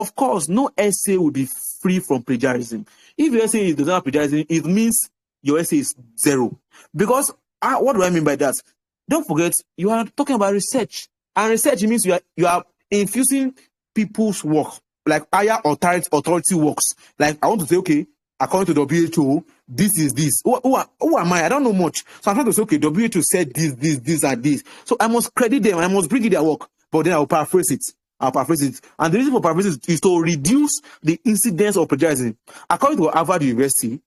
Of course, no essay will be free from plagiarism. If your essay does not have plagiarism, it means your essay is zero. Because what do I mean by that? Don't forget, you are talking about research. And research means you are infusing people's work, like higher authority works. Like I want to say, okay, according to WHO, this is this. Who am I? I don't know much. So I'm trying to say, okay, WHO said this, and this. So I must credit them. I must bring in their work. But then I'll paraphrase it. And the reason for paraphrasing is to reduce the incidence of plagiarism. According to Harvard University,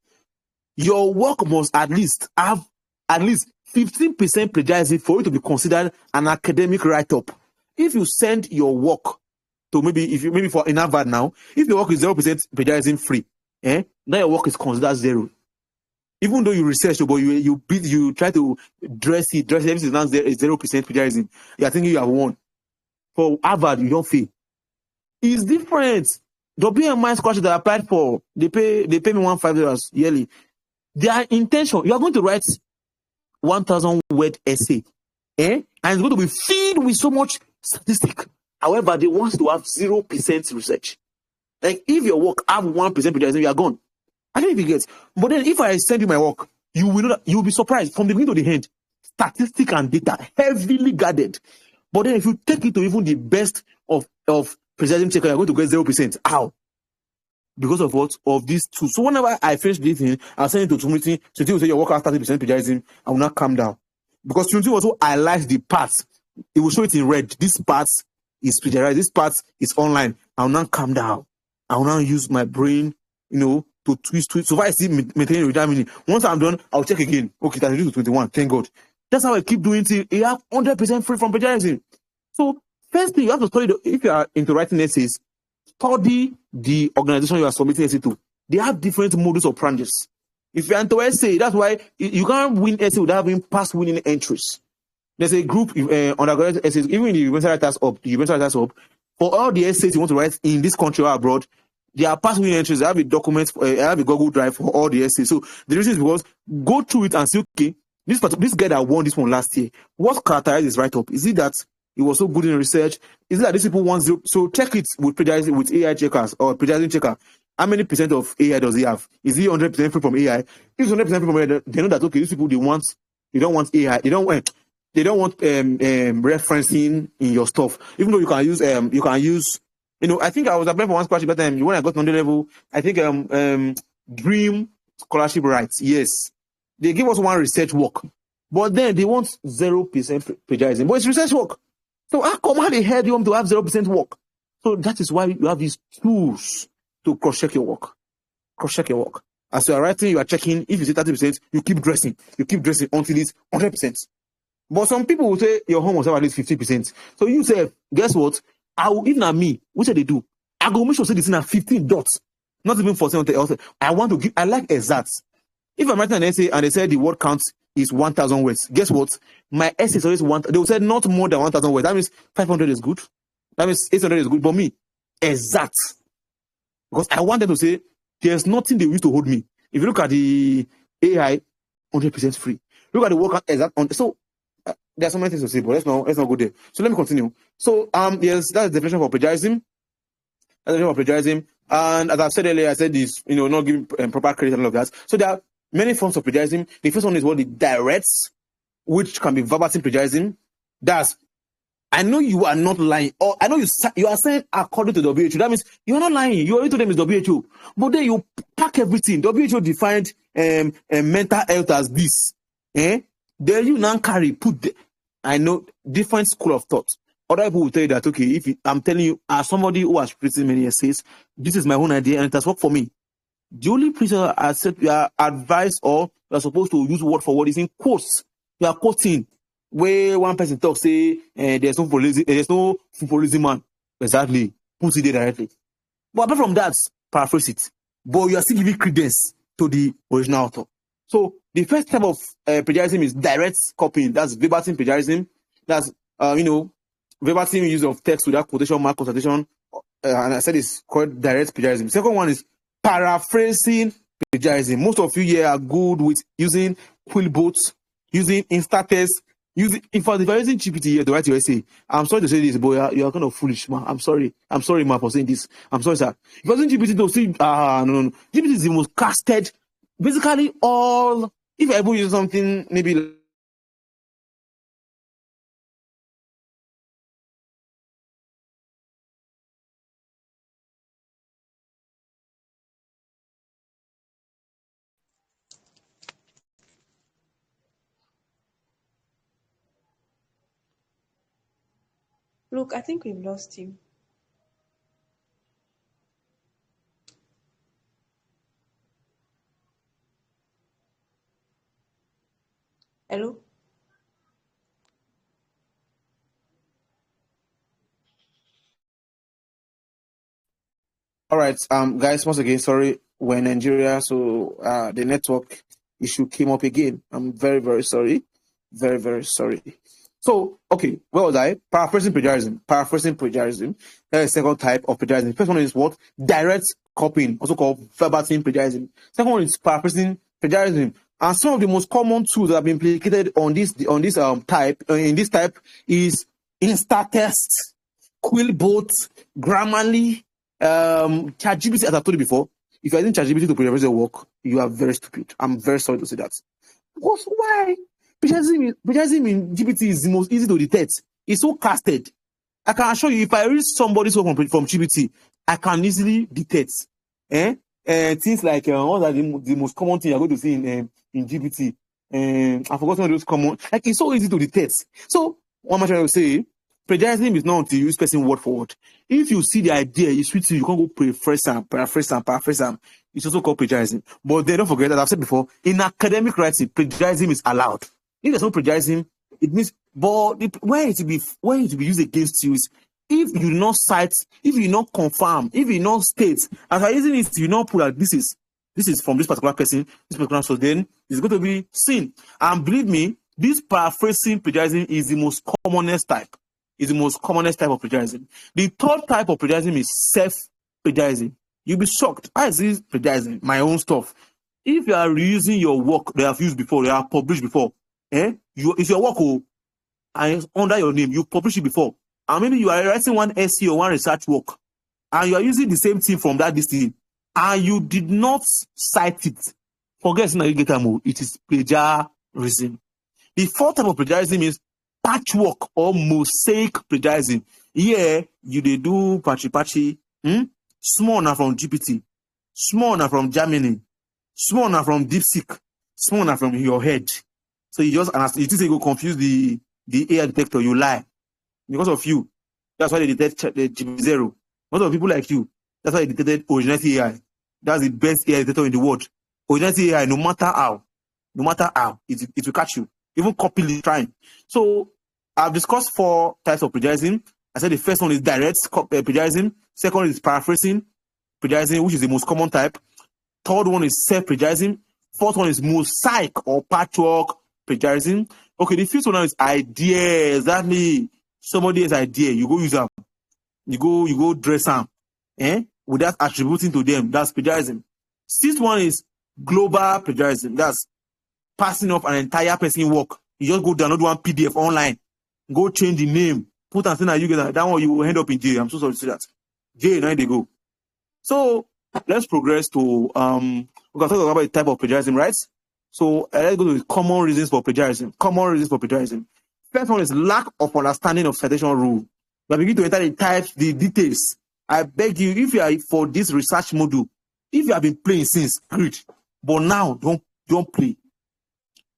your work must at least have at least 15% plagiarism for it to be considered an academic write-up. If you send your work to maybe for in Harvard now, if your work is 0% plagiarism free, then your work is considered zero. Even though you research, but you try to dress everything is now 0% plagiarism. You are thinking you have won. For Harvard, you don't fail. It's different. The BMI scholarship that I applied for, they pay me $1,500 yearly. Their intention, you are going to write 1,000 word essay, and it's going to be filled with so much statistic. However, they want to have 0% research. Like if your work have 1% plagiarism, you are gone. I don't know if you get. But then if I send you my work, you will know that you will be surprised from the beginning to the end. Statistic and data heavily guarded. But then if you take it to even the best of plagiarism checker, you're going to get 0%. How? Because of what? Of these two. So whenever I finish this thing, I'll send it to Trinity. So will say your work has 30% plagiarism. I will not calm down. Because Trinity also highlights the parts. It will show it in red. This part is plagiarized. This part is online. I will not calm down. I will not use my brain, to twist. So if I see maintaining without meaning, once I'm done, I'll check again. Okay, that's reduced to 21. Thank God. That's how I keep doing till you have 100% free from plagiarism. So first thing you have to study, if you are into writing essays, study the organization you are submitting essay to. They have different modus operandi. If you're into essay, that's why you can't win essay without having past winning entries. There's a group undergraduate essays, even in the University Writers Hub, for all the essays you want to write in this country or abroad, there are past winning entries. I have a document, I have a Google Drive for all the essays. So the reason is because go through it and see, okay, this guy that won this one last year, what characterizes his write-up? Is it that he was so good in research? Is it that these people want zero? So check it with plagiarism, with AI checkers or plagiarism checker. How many percent of AI does he have? Is he 100% free from AI? If he's 100% free from AI, they know that, okay, these people, they don't want AI. They don't want referencing in your stuff. Even though you can use, I think I was applying for one scholarship that time when I got to 100 level. I think Dream Scholarship Rights. Yes. They give us one research work, but then they want 0% plagiarism. But it's research work. So how come they heard you want to have 0% work? So that is why you have these tools to cross-check your work. Cross-check your work. As you are writing, you are checking. If you say 30%, you keep dressing. You keep dressing until it's 100%. But some people will say your home must have at least 50%. So you say, guess what? Even at me, which they do, I go make sure say this in a 15 dots. Not even 14. I like exacts. If I'm writing an essay and they say the word count is 1,000 words, guess what? My essay is always they will say not more than 1,000 words. That means 500 is good. That means 800 is good. But me, exact. Because I want them to say there's nothing they use to hold me. If you look at the AI, 100% free. Look at the word count exact. So there are so many things to say, but let's not go there. So let me continue. So yes, that's the definition for plagiarism. That's the definition for plagiarism. And as I've said earlier, I said this, not giving proper credit and all of that. So there are many forms of plagiarism. The first one is what the directs, which can be verbatim plagiarism. That's, I know you are not lying, or I know you are saying according to the WHO. That means you are not lying. You already told them it's WHO, but then you pack everything. WHO defined mental health as this. Then you now I know different school of thought. Other people will tell you that, okay, I'm telling you, as somebody who has written many essays, this is my own idea and it has worked for me. The only place I said you are advised or you are supposed to use word for word is in quotes. You are quoting where one person talks, say, there's no footballism man. Exactly. Put it there directly. But apart from that, paraphrase it. But you are still giving credence to the original author. So the first type of plagiarism is direct copying. That's verbatim plagiarism. That's, verbatim use of text without quotation mark consultation. And I said it's called direct plagiarism. Second one is paraphrasing plagiarism. Most of you here are good with using Quillbots, using Instatext, If you're using GPT to write your essay, I'm sorry to say this, but you are kind of foolish, man. I'm sorry, man, for saying this. I'm sorry, sir. If you're using GPT to see, no. GPT is the most casted. Basically, if you're able to use something, maybe. Look, I think we've lost him. Hello? All right, guys, once again, sorry, we're in Nigeria, so the network issue came up again. I'm very, very sorry. Very, very sorry. So, okay, where was I? Paraphrasing plagiarism. That is the second type of plagiarism. First one is what? Direct copying, also called verbatim plagiarism. Second one is paraphrasing plagiarism. And some of the most common tools that have been implicated on this type is Instatest, Quillbot, Grammarly, ChatGPT. As I told you before, if you're using ChatGPT to paraphrase your work, you are very stupid. I'm very sorry to say that. Because why? Plagiarism in GPT is the most easy to detect. It's so casted. I can assure you, if I read somebody's work from GPT, I can easily detect. Things like what are the most common things you're going to see in GPT? I forgot some of those common. Like, it's so easy to detect. So what am I trying to say? Plagiarism is not until you use person word for word. If you see the idea, it's sweet to you, can't go paraphrase them. It's also called plagiarism. But then don't forget, as I've said before, in academic writing, plagiarism is allowed. If there's no plagiarism, it means, but where it will be used against you is if you do not cite, if you not confirm, if you not state, as I'm using it, you not put that this is from this particular person, this particular source, then it's going to be seen. And believe me, this paraphrasing plagiarism is the most commonest type. It's the most commonest type of plagiarism. The third type of plagiarism is self-plagiarism. You'll be shocked. How is this plagiarism? My own stuff. If you are reusing your work they have used before, they have published before, it's your work and it's under your name, you published it before. And maybe you are writing one essay or one research work, and you are using the same thing from that thing, and you did not cite it. Forget it is plagiarism. The fourth type of plagiarism is patchwork or mosaic plagiarism. Here, you they do patchy. Small now from GPT, small now from Germany, small now from DeepSeek, small now from your head. So you just ask, you think you go confuse the AI detector, you lie. Because of you. That's why they detect the GPT-0. Most of people like you, that's why they detected originality AI. That's the best AI detector in the world. Originality AI, no matter how, it will catch you. Even copy trying. So I've discussed 4 types of plagiarism. I said the first one is direct plagiarism. Second one is paraphrasing plagiarism, which is the most common type. Third one is self-plagiarism. Fourth one is mosaic or patchwork plagiarism. Okay, the fifth one now is idea. Exactly. Somebody has idea. You go use them. You go dress them. Without attributing to them. That's plagiarism. Sixth one is global plagiarism. That's passing off an entire person work. You just go download one PDF online. Go change the name. Put and say that you get that one, you will end up in jail. I'm so sorry to say that. Jail, now they go. So let's progress to we can talk about the type of plagiarism, right? So let's go to the common reasons for plagiarism. First one is lack of understanding of citation rule. But begin to enter the types, the details. I beg you, if you are for this research module, if you have been playing since, great. But now don't play.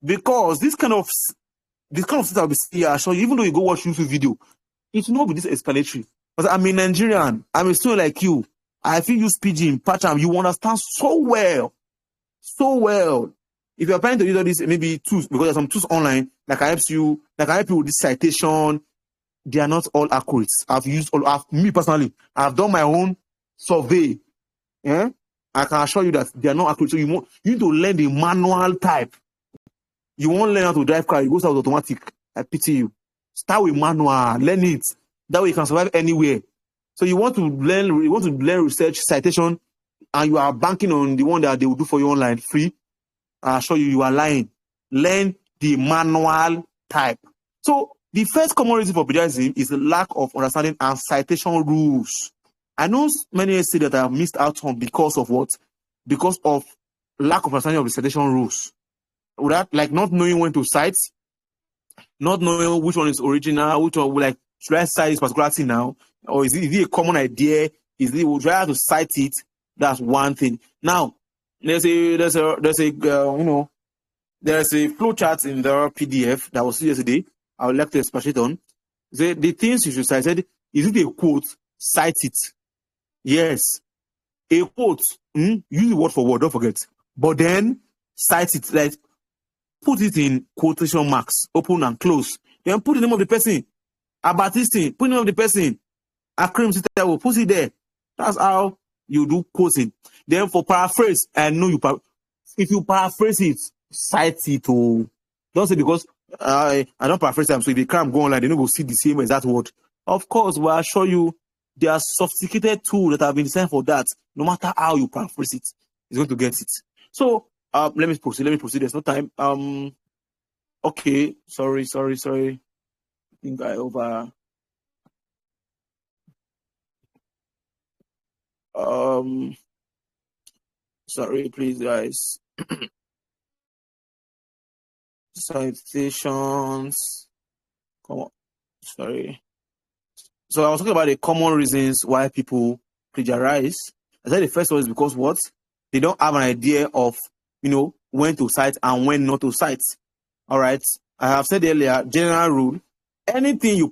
Because this kind of stuff I'll be here, so even though you go watch YouTube video, it will not be this explanatory. Because I'm a Nigerian, I'm a student like you. I feel use pidgin, pattern, you understand so well. If you're planning to use all these maybe tools, because there's some tools online that can help you with this citation, they are not all accurate. Me personally, I've done my own survey. I can assure you that they are not accurate. So you need to learn the manual type. You won't learn how to drive car, you go start with automatic. I pity you. Start with manual, learn it. That way you can survive anywhere. So you want to learn research, citation, and you are banking on the one that they will do for you online, free. I assure you, you are lying. Learn the manual type. So the first common reason for plagiarism is the lack of understanding and citation rules. I know many say that I have missed out on because of what? Because of lack of understanding of the citation rules. Without like not knowing when to cite, not knowing which one is original, which one like should I cite this particular thing now, or is it a common idea? Would I have to cite it? That's one thing. Now there's a flow chart in the PDF that was yesterday. I would like to expatiate on. The things you should cite. Is it a quote? Cite it. Yes. A quote. Use it word for word. Don't forget. But then cite it. Like put it in quotation marks, open and close. Then put the name of the person. About this thing, put the name of the person. Akrim will put it there. That's how you do quoting. Then for paraphrase, I know if you paraphrase it, cite it. Oh, don't say because I don't paraphrase them. So if they can't go online, they don't go see the same exact word. Of course, but I assure you, there are sophisticated tools that have been designed for that. No matter how you paraphrase it, it's going to get it. So let me proceed. There's no time. Okay. Sorry. I think I over. Sorry, please, guys. Citations. Come on. Sorry. So I was talking about the common reasons why people plagiarize. I said the first one is because what? They don't have an idea of, when to cite and when not to cite. All right. I have said earlier, general rule, anything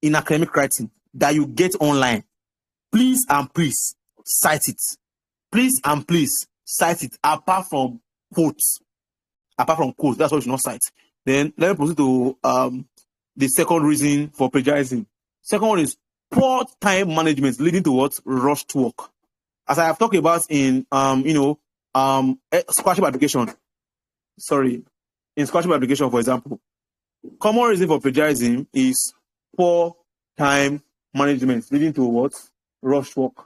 in academic writing that you get online, please and please cite it. Please and please cite it apart from quotes. That's what you should not cite. Then let me proceed to the second reason for plagiarism. Second one is poor time management leading to what? Rushed work. As I have talked about in scholarship application. Sorry. In scholarship application, for example, common reason for plagiarism is poor time management leading to what? Rushed work.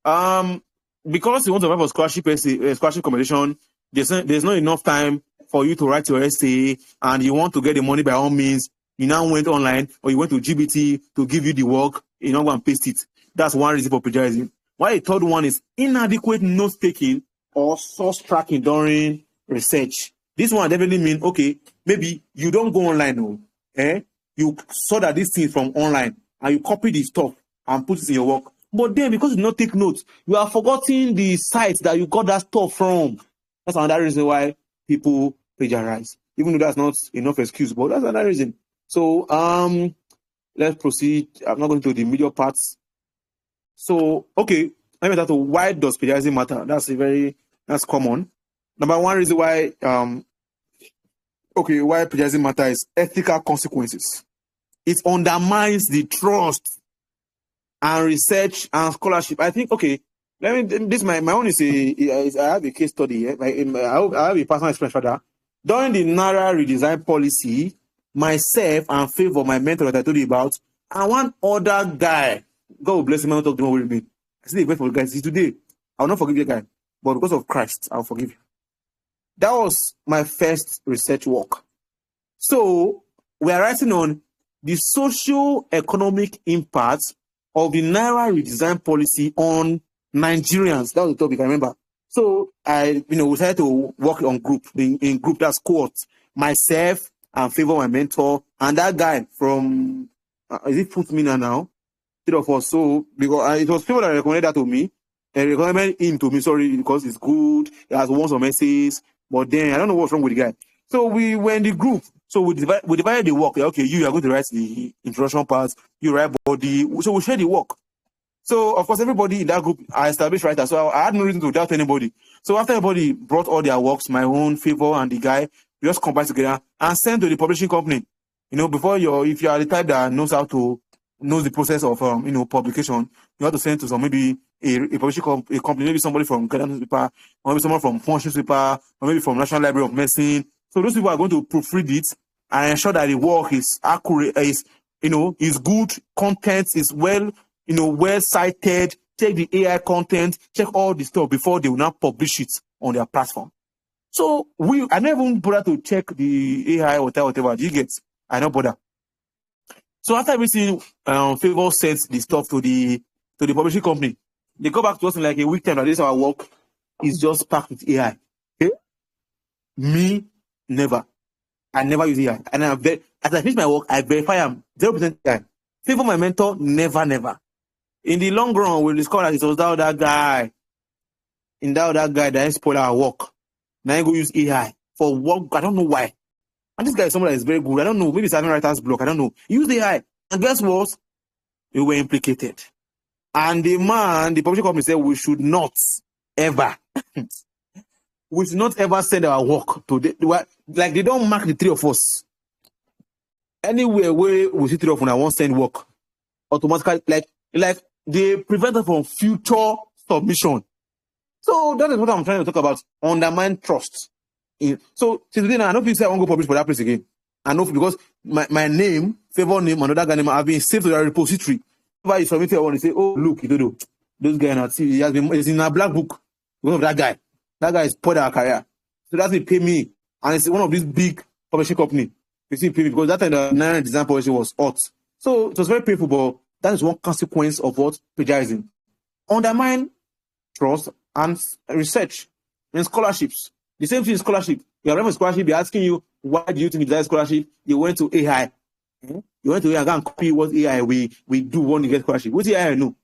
Because you want to apply for scholarship competition, there's not enough time for you to write your essay, and you want to get the money by all means. You now went online or you went to GBT to give you the work, you know, go and paste it. That's one reason for plagiarism. While the third one is inadequate note-taking or source tracking during research. This one definitely means, okay, maybe you don't go online, you saw that this thing is from online and you copy the stuff and put it in your work. But then because you do not take notes, you are forgetting the site that you got that stuff from. That's another reason why people plagiarize. Even though that's not enough excuse, but that's another reason. So let's proceed. I'm not going to the middle parts. So okay, let me start to why does plagiarism matter? That's common. Number one reason why why plagiarism matter is ethical consequences. It undermines the trust and research and scholarship. I think my own is I have a case study. I have a personal experience for that. During the Naira redesign policy, myself and Favour, my mentor that I told you about, and one other guy, God will bless him, I don't talk to him with me. I said, wait for the guy. See, today, I will not forgive the guy, but because of Christ, I'll forgive you. That was my first research work. So we are writing on the socio-economic impact of the Naira redesign policy on Nigerians. That was the topic, I remember. So we decided to work on in group, that's cohort. Myself and Favour, my mentor, and that guy from, is it Footmina now? Three of us. So, because it was people that recommended that to me. They recommended him to me, sorry, because it's good. He has won some essays. But then, I don't know what's wrong with the guy. So we were in the group. So we divided the work. Okay, you are going to write the introduction part. You write body. So we share the work. So, of course, everybody in that group are established writers. So I had no reason to doubt anybody. So after everybody brought all their works, my own, Favour, and the guy, we just combined together and sent to the publishing company. Before if you are the type that knows the process of publication, you have to send to some maybe a publishing company, maybe somebody from Agada newspaper, or maybe someone from Punch newspaper, or maybe from National Library of Medicine. So those people are going to proofread it and ensure that the work is accurate, is good content, is well cited, check the AI content, check all the stuff before they will now publish it on their platform. So I never even bother to check the AI or whatever. Do you get? I don't bother. So after everything, Favour sent the stuff to the publishing company. They go back to us in like a week time that this our work is just packed with AI. Okay? Me, never. I never use AI. And as I finish my work, I verify I'm 0% AI. Favour, my mentor, never. In the long run, we'll discover that it was that other guy. In that other guy that spoil our work. Now I go use AI for work. I don't know why. And this guy is someone that is very good. I don't know. Maybe it's having writer's block. I don't know. Use AI. And guess what? We were implicated. And the publishing company said we should not ever send our work to like they don't mark the three of us. Anywhere where we see three of us, I won't send work. Automatically, like they prevent us from future submission. So that is what I'm trying to talk about. Undermine trust. So today now, I don't feel say I won't go publish for that place again. I know because my name, Favour name, another guy name have been saved to the repository. If you submit, I want to say, oh look, Itodo, those guys not see. It's in a black book because of that guy. That guy is spoiled our career. So that's pay me, and it's one of these big publishing company. You see, pay me because that time the Nigerian design publishing was hot. So it was very painful, but that is one consequence of what plagiarism. Undermine trust and research and scholarships. The same thing in scholarship. You have a scholarship, they're asking you, why do you think you deserve scholarship? You went to AI. You went to AI and copy what AI we do when you get scholarship. What's AI know?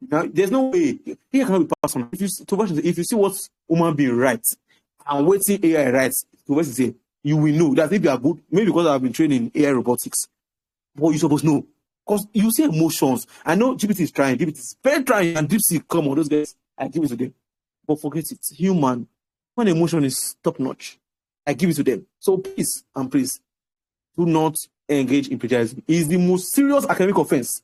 Now, there's no way. AI cannot be personal. If you see what human being writes and what AI writes, to say, you will know that if you are good, maybe because I've been trained in AI robotics, but you're supposed to know. Because you see emotions. I know GPT is trying. GPT is very trying, and DeepSeek, come on, those guys, I give it to them. But forget it. Human. When emotion is top notch, I give it to them. So please, do not engage in plagiarism. It is the most serious academic offense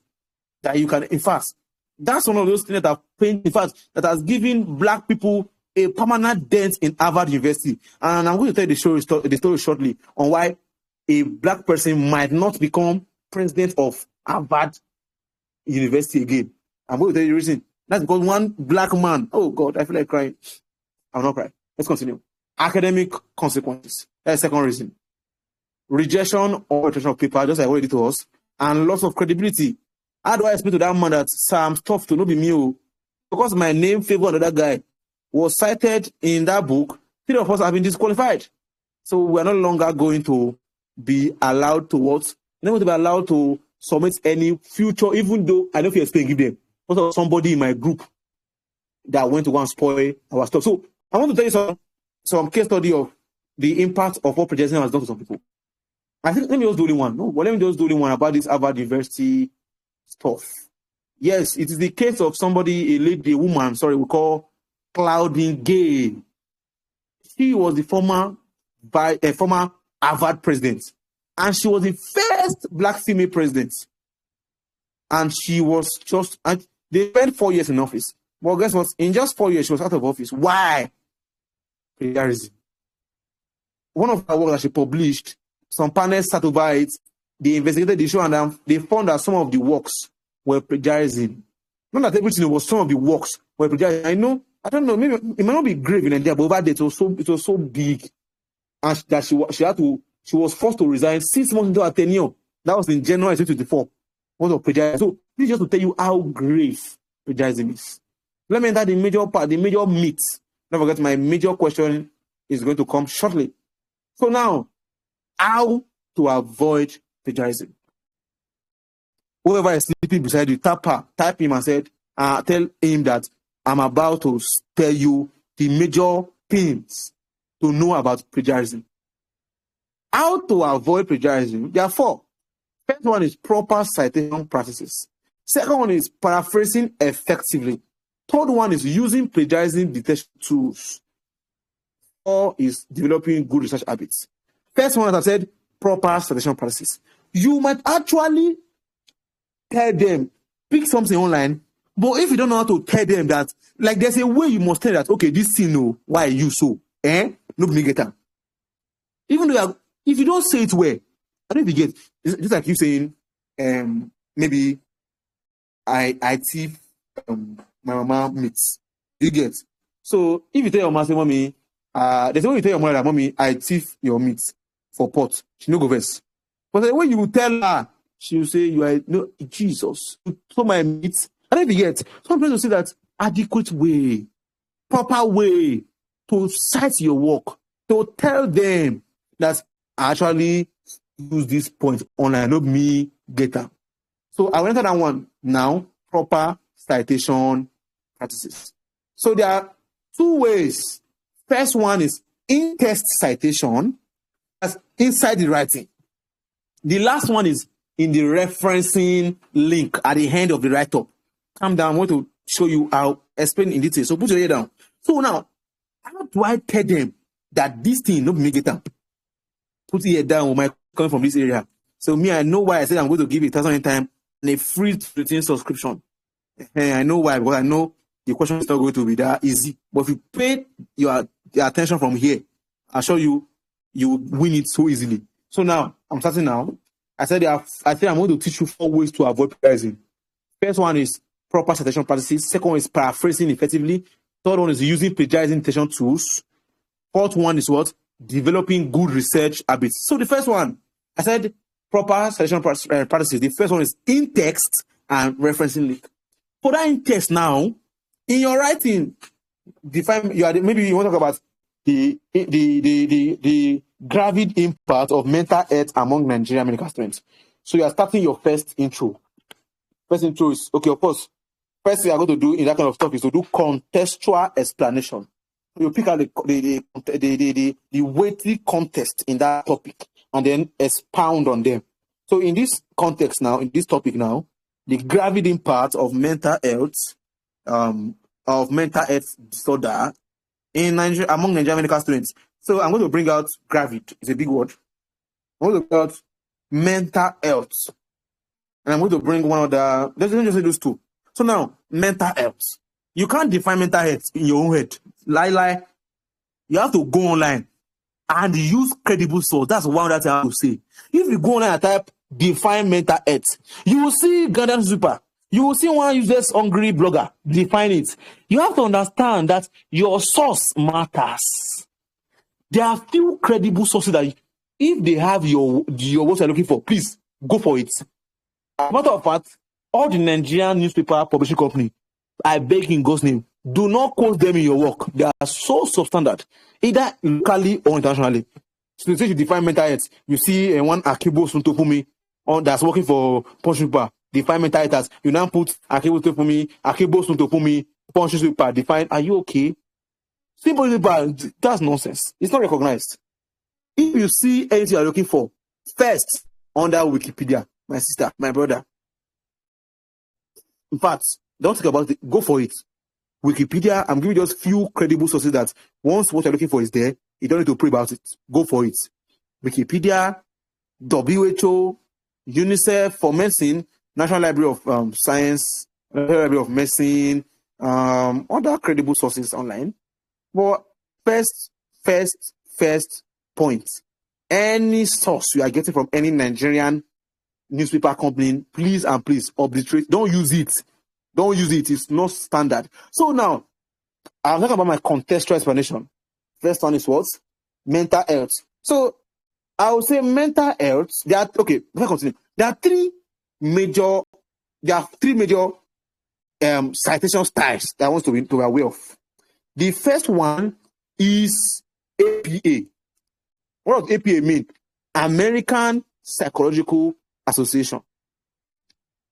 that you can, in fact, that's one of those things that have painted, in fact, that has given black people a permanent dent in Harvard University. And I'm going to tell you the story shortly on why a black person might not become president of Harvard University again. I'm going to tell you the reason. That's because one black man, oh God, I feel like crying. I'll not cry. Let's continue. Academic consequences. That's the second reason. Rejection or retention of paper, just like what it did to us, and loss of credibility. How do I explain to that man that some stuff to not be me? Because my name, Favour, another guy, was cited in that book, three of us have been disqualified. So we're no longer going to be allowed to what? We're not going to be allowed to submit any future, even though I don't feel explain give them. Also, somebody in my group that went to go and spoil our stuff. So I want to tell you some case study of the impact of what plagiarism has done to some people. I think let me just do only one. No, but let me just do only one about this Harvard University stuff. Yes, it is the case of somebody, a woman, we call Claudine Gay. She was the former Harvard president, and she was the first black female president. And she was and they spent 4 years in office. Well, guess what? In just 4 years, she was out of office. Why? Plagiarism. One of her works that she published, some panels sat over it, they investigated the issue, and they found that some of the works were plagiarism. Not that everything was, some of the works were plagiarism. I don't know, maybe it might not be grave in India, but over there it was so big, and that she was forced to resign 6 months into her tenure. That was in January 2024. What of plagiarism? So this is just to tell you how grave plagiarism is. Let me enter the major part, the major myth. Don't forget, my major question is going to come shortly. So now, how to avoid plagiarism? Whoever is sleeping beside you, type him and tell him that I'm about to tell you the major things to know about plagiarism. How to avoid plagiarism? There are 4. First one is proper citation practices. Second one is paraphrasing effectively. Third one is using plagiarism detection tools. 4 is developing good research habits. First one, as I said, proper citation practices. You might actually tell them, pick something online, but if you don't know how to tell them that, like there's a way you must tell that, okay, this thing, no, why are you so? Nobody get that. Even though if you don't say it well, I don't know if you get, just like you saying, maybe I thief my mama meats. You get. So if you tell your mom, say, mommy, There's a way you tell your mother that, mommy, I thief your meat for pot. She no go vex. But the way you tell her, she will say, you are, no, Jesus, you stole my meat. I don't forget. Some people say that adequate way, proper way to cite your work, to tell them that I actually use this point online, not me get them. So I went to that one now, proper citation practices. So there are two ways. First one is in-text citation, that's inside the writing. The last one is in the referencing link at the end of the write-up. Calm down, I'm going to show you how, explain in detail. So put your head down. So now, how do I tell them that this thing not make it up? Put your head down with my coming from this area. So me, I know why I said I'm going to give 1,000 time and a free written subscription. I know why, because I know the question is not going to be that easy. But if you pay your attention from here, I'll show you, you win it so easily. So now, I'm starting now. I said I'm going to teach you 4 ways to avoid plagiarism. First one is proper citation practices. Second one is paraphrasing effectively. Third one is using plagiarism detection tools. Fourth one is what? Developing good research habits. So the first one, I said proper citation practices. The first one is in-text and referencing link. For that in-text now, in your writing, define maybe you want to talk about the gravid impact of mental health among Nigerian medical students. So you are starting your first intro. First intro is, okay, of course, first thing I'm going to do in that kind of stuff is to do contextual explanation. You pick out the weighty context in that topic and then expound on them. So in this context now, in this topic now, the gravid impact of mental health disorder in Nigeria among Nigerian medical students. So I'm going to bring out gravid. It's a big word. I'm going to bring out mental health. And I'm going to bring one of the, let's just say those two. So now, mental health. You can't define mental health in your own head. Lie. You have to go online and use credible source. That's one that I have to say. If you go online and type define mental health, you will see Ghanaian super. You will see one useless hungry blogger define it. You have to understand that your source matters. There are few credible sources that if they have your what you're looking for, please go for it. As a matter of fact, all the Nigerian newspaper publishing company, I beg in God's name, do not quote them in your work. They are so substandard, either locally or internationally. So you define mental health. You see one Akibo Suntofumi that's working for Punch Paper, define mental health as you now put Akibo Suntofumi, Punch Paper, define. Are you okay? Simple, that's nonsense. It's not recognized. If you see anything you're looking for, first under Wikipedia, my sister, my brother. In fact, don't think about it. Go for it. Wikipedia, I'm giving you just few credible sources that once what you're looking for is there, you don't need to pray about it. Go for it. Wikipedia, WHO, UNICEF for medicine, National Library of Science, National Library of Medicine, other credible sources online. But first point, any source you are getting from any Nigerian newspaper company, please obliterate. Don't use it. It's not standard. So now, I'm talking about my contextual explanation. First one is what? Mental health. So I would say mental health. Before I continue, there are three major citation styles that I want to be aware of. The first one is APA. What does APA mean? American Psychological Association.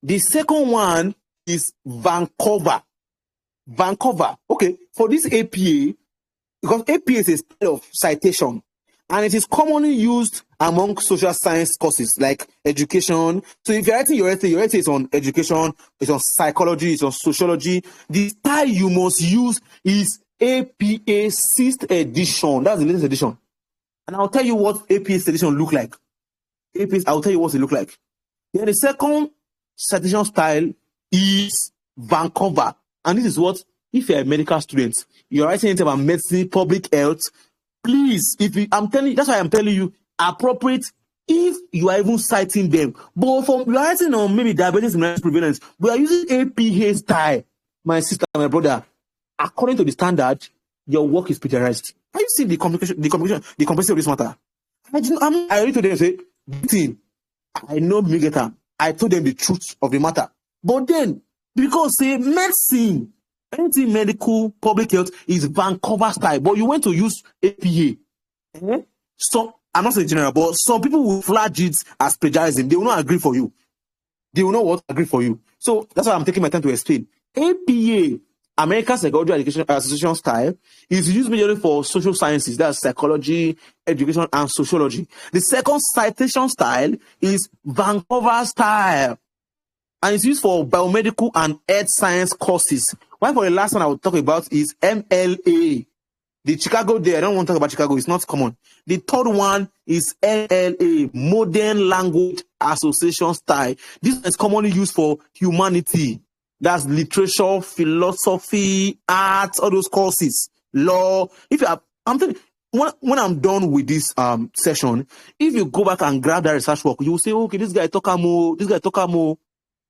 The second one is Vancouver. Okay, for this APA, because APA is a style of citation, and it is commonly used among social science courses like education. So if you're writing your essay is on education, it's on psychology, it's on sociology. The style you must use is APA 6th edition. That's the latest edition. And I'll tell you what APA 6th edition look like. I'll tell you what it look like. Then the second citation style is Vancouver. And this is what, if you're a medical student, you're writing anything about medicine, public health, please, that's why I'm telling you, appropriate if you are even citing them. But you're writing on maybe diabetes and prevalence, we are using APA style. My sister, my brother, according to the standard, your work is plagiarized. Are you seeing the complexity of this matter? I already told them, say, thing, I know me get am. I told them the truth of the matter. But then, because say medicine, anything medical, public health is Vancouver style, but you went to use APA. So I'm not saying general, but some people will flag it as plagiarism. They will not agree for you. They will not agree for you. So that's why I'm taking my time to explain. APA, American Psychology Education Association style, is used majorly for social sciences, that's psychology, education, and sociology. The second citation style is Vancouver style, and it's used for biomedical and earth science courses. While for the last one I will talk about is MLA. The Chicago there, I don't want to talk about Chicago, it's not common. The third one is LLA, Modern Language Association style. This is commonly used for humanity. That's literature, philosophy, art, all those courses, law. If you have, I'm telling you, when I'm done with this session, if you go back and grab that research work, you will say, okay, this guy talk more, this guy talk more.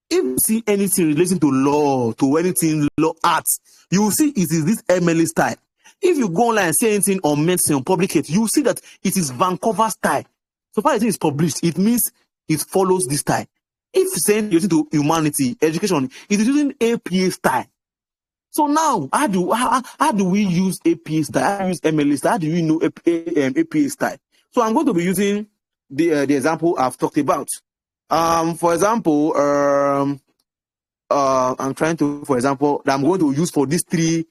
If you see anything relating to law, to anything law, arts, you will see it is this MLA style. If you go online and say anything on medicine, on public health, you will see that it is Vancouver style. So far as it is published, it means it follows this style. If saying you're to humanity, education, it is using APA style. So now, how do we use APA style? How do we use MLA style? How do we know APA style? So I'm going to be using the example I've talked about. For example, I'm trying to, for example, that I'm going to use for these three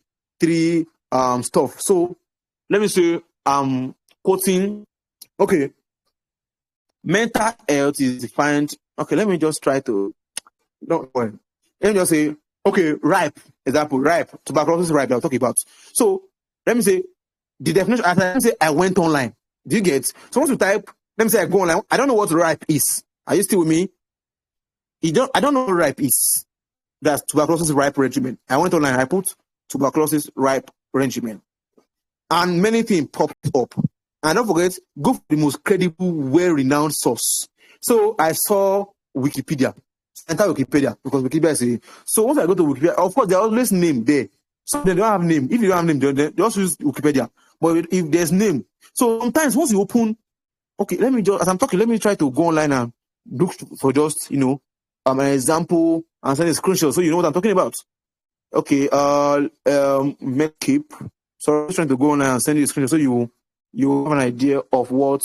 stuff. So let me say I'm quoting. Okay, mental health is defined. Okay, let me just try to. Don't worry. Let me just say, okay, ripe example, ripe tuberculosis, ripe. I'll talk about. So let me say the definition. Let me say I went online. Do you get? So once you type, let me say I go online. I don't know what ripe is. Are you still with me? I don't know what ripe is. That's tuberculosis ripe regimen. I went online. I put tuberculosis ripe regimen, and many things popped up. And don't forget, go for the most credible, well-renowned source. So I saw Wikipedia. Enter Wikipedia because Wikipedia is a. So once I go to Wikipedia, of course, there are always name there. So they don't have name. If you don't have name, they also use Wikipedia. But if there's name, so sometimes once you open, okay, let me just, as I'm talking, let me try to go online and look for just, an example and send a screenshot so you know what I'm talking about. Okay, Medkeep. So I'm just trying to go online and send you a screenshot so you have an idea of what,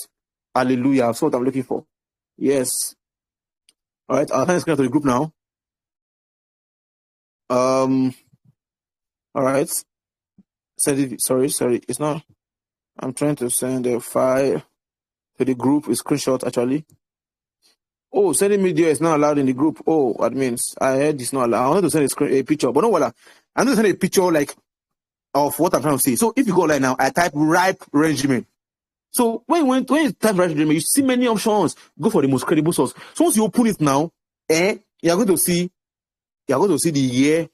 hallelujah, that's what I'm looking for. Yes. All right, I'll send a screenshot to the group now. All right. Send it, sorry, it's not, I'm trying to send a file to the group, a screenshot actually. Oh, sending media is not allowed in the group. Oh, that means I heard it's not allowed. I wanted to send a picture, but no, voila. I'm going to send a picture like of what I'm trying to say. So if you go online now, I type ripe regimen. So when you type ripe regimen, you see many options. Go for the most credible source. So once you open it now, you're going to see the year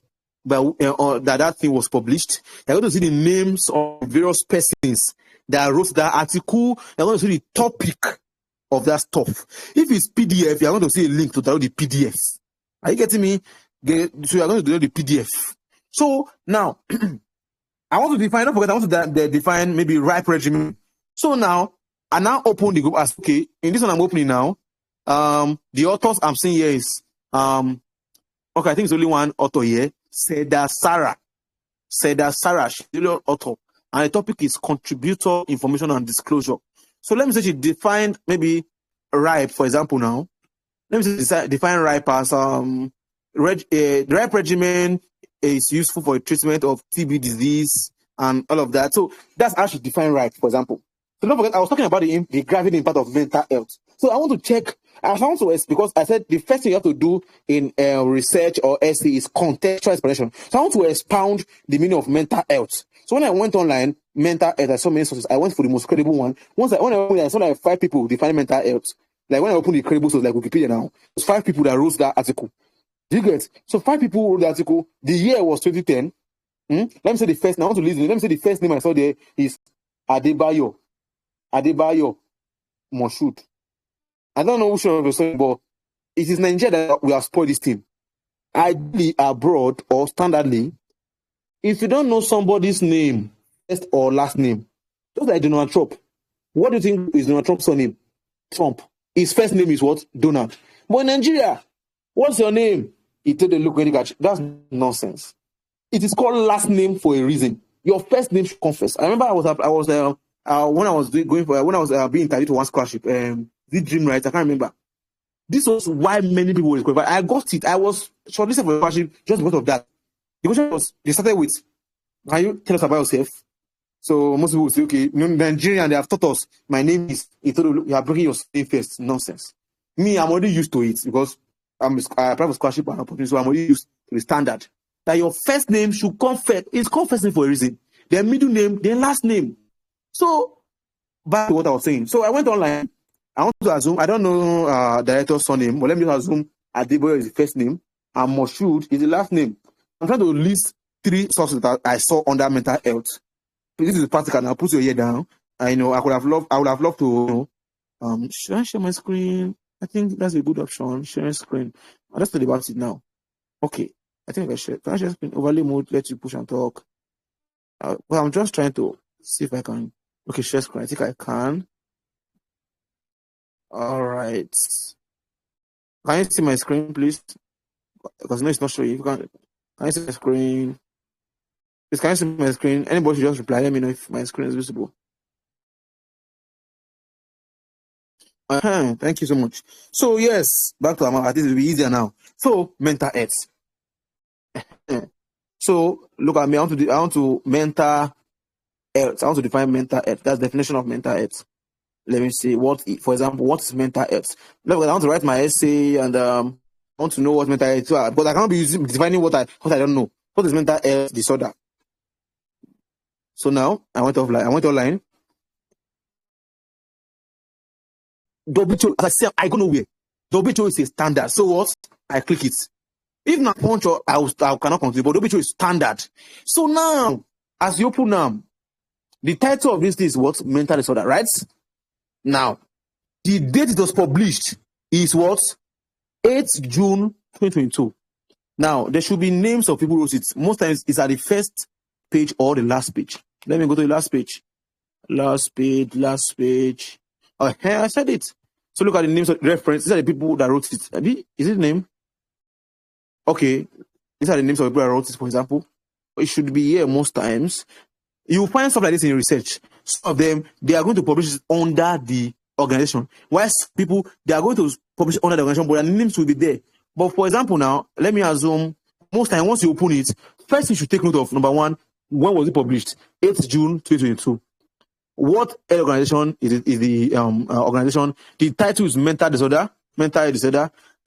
that thing was published. You're going to see the names of various persons that wrote that article. You're going to see the topic of that stuff. If it's PDF, you're going to see a link to download the PDFs. Are you getting me? So you're going to download the PDF. So now, I want to define, don't forget, I want to define maybe ripe regimen. So now, I now open the group as, okay, in this one I'm opening now, the authors I'm seeing here is, okay, I think it's only one author here, Seda Sarah, she's the author. And the topic is contributor information and disclosure. So let me say she defined maybe ripe, for example now. Let me say define ripe as the ripe regimen is useful for treatment of TB disease and all of that. So that's how she defined ripe, for example. So don't forget, I was talking about the gravity impact of mental health. So I want to check, because I said the first thing you have to do in research or essay is contextual explanation. So I want to expound the meaning of mental health. So when I went online, mental health, I saw many sources. I went for the most credible one. When I saw like 5 people define mental health. Like when I opened the credible source like Wikipedia now, there's 5 people that wrote that article. Do you get? So 5 people wrote the article. The year was 2010. Let me say the first name. I want to listen. Let me say the first name I saw there is Adebayo Moshood. I don't know which one of the story, but it is Nigeria that we have spoiled this team. Ideally, abroad or standardly, if you don't know somebody's name, first or last name, Just like Donald Trump. What do you think is Donald Trump's surname? Trump. His first name is what? Donald. But in Nigeria, what's your name? Itodo, look, Onyedikachi. That's nonsense. It is called last name for a reason. Your first name should come first. I remember when I was being interviewed to one scholarship, the Dream Right, I can't remember. This was why many people were qualified. I got it. I was shortlisted for a scholarship just because of that. The question was, they started with, can you tell us about yourself? So most people will say, okay, Nigerian, they have taught us, my name is Itodo, you are bringing your name first. Nonsense. Me, I'm already used to it because I applied for scholarship and opportunity, so I'm already used to the standard. That your first name should come first. It's called first name for a reason. Then middle name, then last name. So, back to what I was saying. So I went online. I want to assume, I don't know director's surname, but let me just assume Adebayo is the first name and Moshood is the last name. I'm trying to list 3 sources that I saw under mental health. This is practical. Now put your ear down. I would have loved to should I share my screen? I think that's a good option. Sharing screen. I'll just tell you about it now. Okay. I think I can share. Can I share screen? Overlay mode, let you push and talk. Well, I'm just trying to see if I can. Okay, share screen. I think I can. All right. Can you see my screen, please? Because no, it's not showing. Can you see my screen? Please, can you see my screen? Anybody should just reply. Let me know if my screen is visible. Thank you so much. So yes, back to Amara. This will be easier now. So mental health. So look at me. I want to mental health. I want to define mental health. That's the definition of mental health. Let me see for example, what is mental health? Look, I want to write my essay and I want to know what mental health is, but I cannot be defining what I don't know. What is mental health disorder? So now I went offline. I went online. WHO, as I said, I go nowhere. WHO is a standard. So what? I click it. If not puncture, I cannot continue. But WHO is standard. So now, as you open now, the title of this thing is what? Mental disorder, right? Now, the date it was published is what? 8th June 2022. Now, there should be names of people who wrote it. Most times it's at the first page or the last page. Let me go to the last page. Last page. Oh, here I said it. So look at the names of reference. These are the people that wrote it. Is it the name? Okay. These are the names of people that wrote it, for example. It should be here most times. You will find stuff like this in research. Some of them, they are going to publish it under the organization. Whilst people, they are going to publish it under the organization, but their names will be there. But for example now, let me assume, most time, once you open it, first you should take note of, number one, when was it published? 8th June 2022. What organization is the organization? The title is mental health disorder,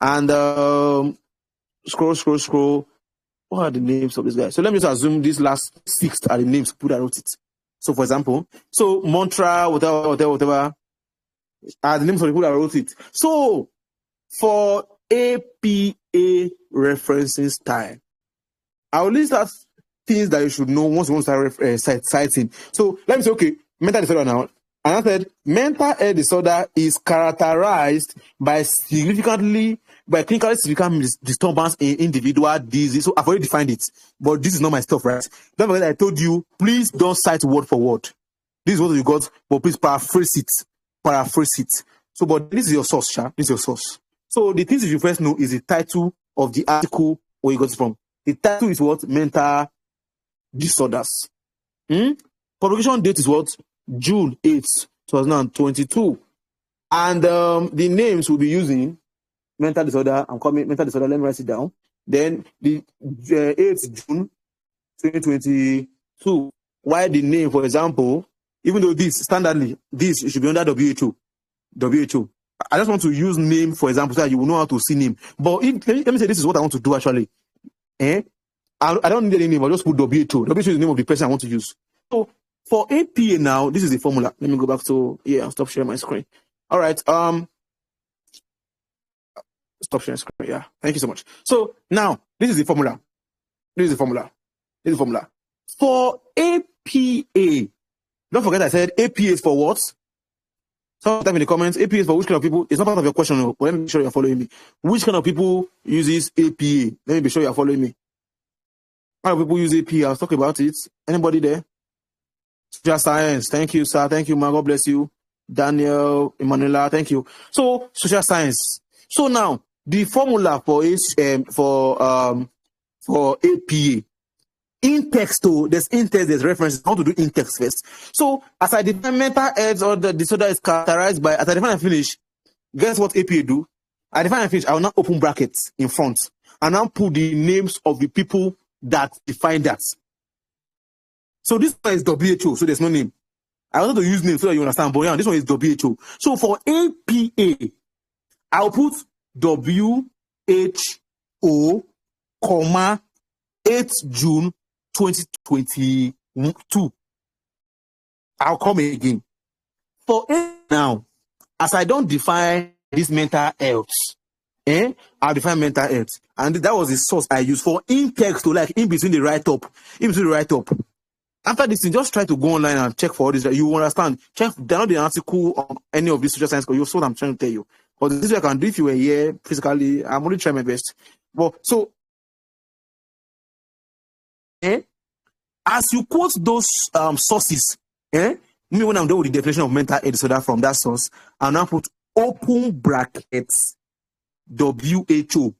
and scroll. What are the names of these guys? So let me just assume these last 6 are the names of people that wrote it. So for example, mantra, whatever, are the names of the people that wrote it. So for APA referencing style, I will list out things that you should know once you want to start citing. So let me say, okay, mental disorder now. And I said, mental health disorder is characterized by clinically significant disturbance in individual disease. So I've already defined it, but this is not my stuff, right? Don't forget I told you, please don't cite word for word. This is what you got, but please paraphrase it. So, but this is your source, This is your source. So the things you should first know is the title of the article where you got it from. The title is what? Mental disorders. Publication date is what? June 8th, 2022. And the names we'll be using, mental disorder, I'm calling it mental disorder, let me write it down. Then the 8th June 2022. Why the name, for example, even though this, standardly, this should be under WHO. I just want to use name, for example, so that you will know how to see name. But let me say this is what I want to do actually. I don't need any name, I'll just put WHO. WHO is the name of the person I want to use. So for APA now, this is the formula. Let me go back to I'll stop sharing my screen. All right. Stop sharing screen. Yeah. Thank you so much. So now this is the formula. For APA, don't forget I said APA is for what? Sometime in the comments, APA is for which kind of people? It's not part of your question, but let me be sure you're following me. Which kind of people uses APA? Let me be sure you're following me. How do people use APA? I was talking about it. Anybody there? Social science. Thank you, sir. Thank you, ma. God bless you. Daniel, Emanuela, thank you. So, social science. So now, the formula for APA. In text, there's references. How to do in text first. So, as I define mental health or the disorder is characterized by, as I define and finish, guess what APA do? I define and finish, I will now open brackets in front and now put the names of the people that define that. So this one is WHO, so there's no name. I want to use names so that you understand, but yeah, this one is WHO. So for APA, I'll put WHO, 8th June 2022. I'll come again. For A now, as I don't define this mental health, I'll define mental health. And that was the source I used for in text to like in between the write-up. After this, you just try to go online and check for all this. You understand. Check, download the article on any of these social science because you saw what I'm trying to tell you. But this is what I can do if you were here physically. I'm only trying my best. But so, as you quote those sources, me when I'm done with the definition of mental health disorder from that source, I'll now put open brackets WHO,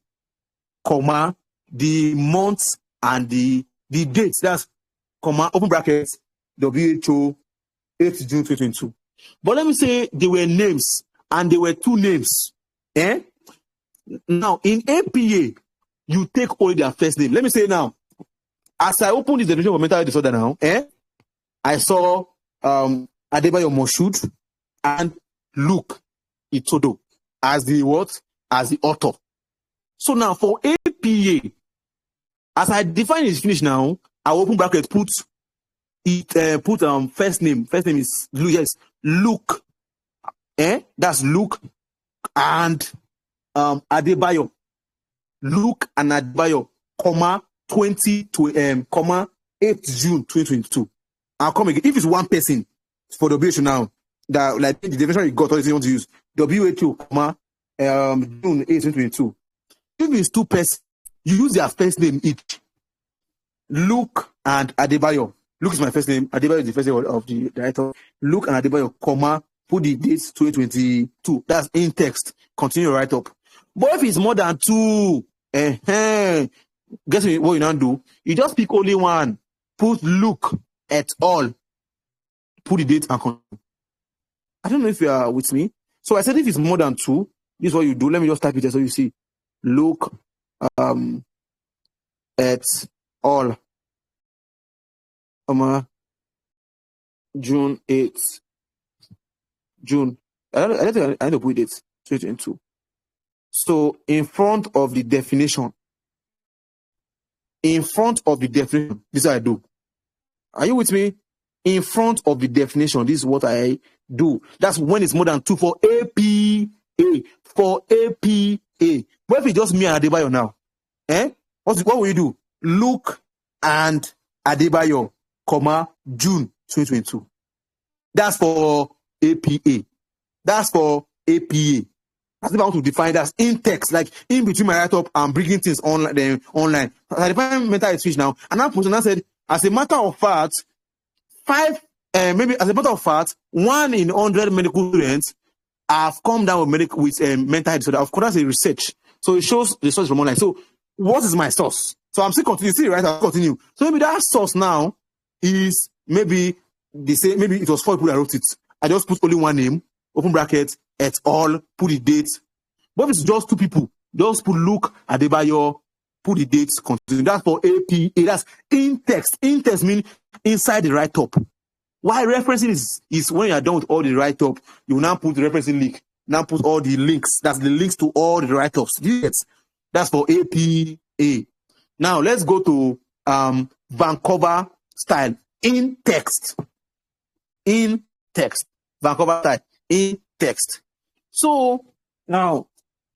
comma, the months and the dates. That's comma, open brackets, WHO, 8th June 2022. But let me say there were names, and there were two names. Now, in APA, you take only their first name. Let me say now, as I open this definition of mental health disorder now, I saw Adebayo Moshood and Luke Itodo as the what? As the author. So now for APA, as I define it finish now, I open bracket put first name. First name is Luke. That's Luke and Adebayo. Luke and Adebayo, comma 8th June 2022. I'll come again. If it's one person for the WHO now, that like the definition you got, all you want to use WHO, comma June 8th 2022. If it's two persons, you use their first name each. Luke and Adebayo. Luke is my first name. Adebayo is the first name of the director. Luke and Adebayo, comma, put the dates 2022. That's in text. Continue to write up. But if it's more than two, guess what you now do? You just pick only one. Put Luke et al. Put the date and continue. I don't know if you are with me. So I said if it's more than two, this is what you do. Let me just type it there so you see. Luke et al. June 8th. June. I need to put it 2022. So in front of the definition. This is what I do. Are you with me? In front of the definition, this is what I do. That's when it's more than two for APA. For APA. What if it's just me and Adebayo now? What will you do? Luke and Adebayo, comma, June 2022. That's for APA. That's for APA. That's if I want to define that in text, like in between my write-up and bringing things online. I define mental health switch now. And that person said, as a matter of fact, 1 in 100 medical students have come down with mental health disorder. Of course, that's a research. So it shows the source from online. So what is my source? So I'm still continuing. See, right? I'll continue. So maybe that source now is maybe they say maybe it was 4 people that wrote it. I just put only one name, open bracket, et al, put the date. But if it's just 2 people, just put Luke Adebayo, put the dates, continue. That's for APA. That's in text. In text means inside the write-up. Why referencing is when you are done with all the write-up, you now put the referencing link. Now put all the links. That's the links to all the write-ups. Yes. That's for APA. Now let's go to Vancouver style. In text. Vancouver style. In text. So now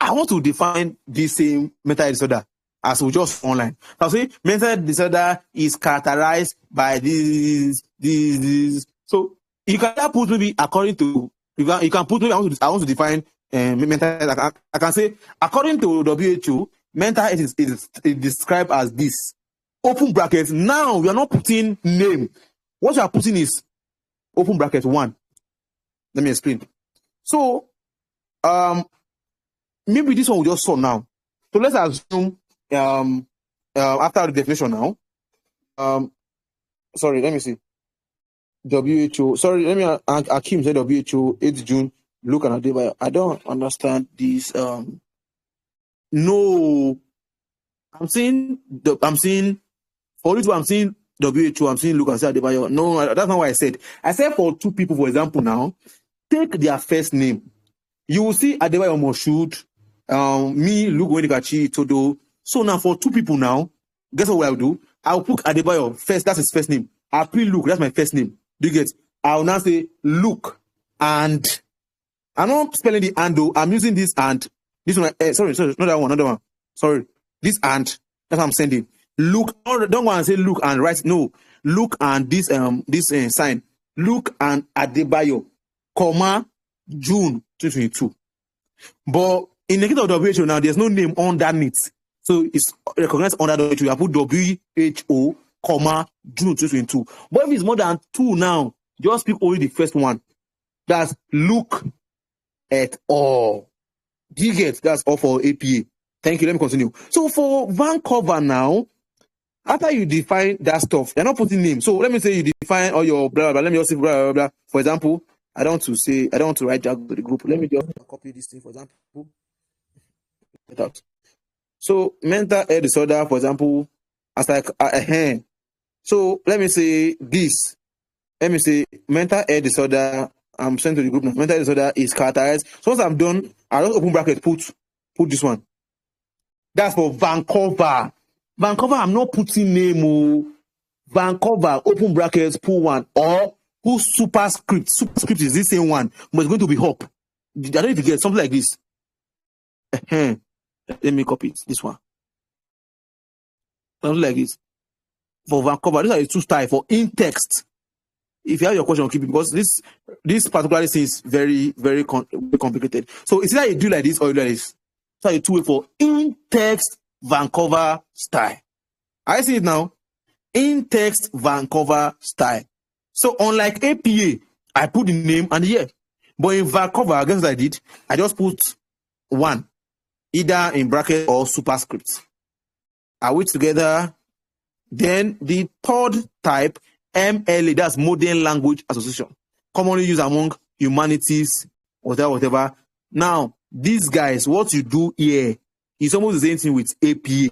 I want to define this same mental disorder as we just online. I'll say mental disorder is characterized by this. So you can put maybe according to you can put maybe I want to define mental health. I can say according to WHO, mental health is described as this. Open brackets. Now we are not putting name. What you are putting is open bracket 1. Let me explain. So, maybe this one will just solve now. So let's assume after the definition now. Sorry, let me see. WHO. Sorry, let me. Akim said WHO 8 June. Look at Adebayo. I don't understand this. No, I'm seeing for this one. I'm seeing WHO. I'm seeing look and say Adebayo. No, that's not what I said. I said for two people, for example, now take their first name. You will see Adebayo Moshood. Me, Luke Onyedikachi, Itodo. So now for two people now, guess what I'll do? I'll put Adebayo first. That's his first name. I'll put Luke. That's my first name. Do you get? I'll now say Luke, and I'm not spelling the and though. I'm using this and this one. Sorry, not that one, another one. Sorry, this and that's what I'm sending. Luke. Don't go and say Luke and write. No, Luke and this sign. Luke and Adebayo, comma June 2022. But in the case of WHO now, there's no name underneath. So it's recognized under WHO. I put WHO, comma, June 2022. But if it's more than 2 now, just pick only the first one. That's look at all. Do you get? That's all for APA. Thank you. Let me continue. So for Vancouver now, after you define that stuff, you're not putting names. So let me say you define all your blah, blah, blah. Let me just say blah, blah, blah. For example, I don't want to write Jack to the group. Let me just copy this thing, for example. Get out. So mental health disorder, for example, as like so let me say this. Let me say mental health disorder. I'm sent to the group now. Mental health disorder is characterized. So once I'm done, I'll just open bracket, put this one. That's for Vancouver. Vancouver, I'm not putting name. Vancouver, open brackets, put 1 or put superscript. Superscript is this same one, but it's going to be hop. I don't know if you get something like this. Let me copy it. This one. Something like this. For Vancouver, these are the 2 styles for in text. If you have your question, keep it, because this particular thing is very, very complicated. So it's either you do like this or you do like this. So you 2 way for in text Vancouver style. I see it now. In text Vancouver style. So unlike APA, I put the name and the year. But in Vancouver, I guess I did. I just put 1, either in bracket or superscript. Are we together? Then the third type, MLA, that's Modern Language Association, commonly used among humanities, whatever. Now, these guys, what you do here is almost the same thing with APA.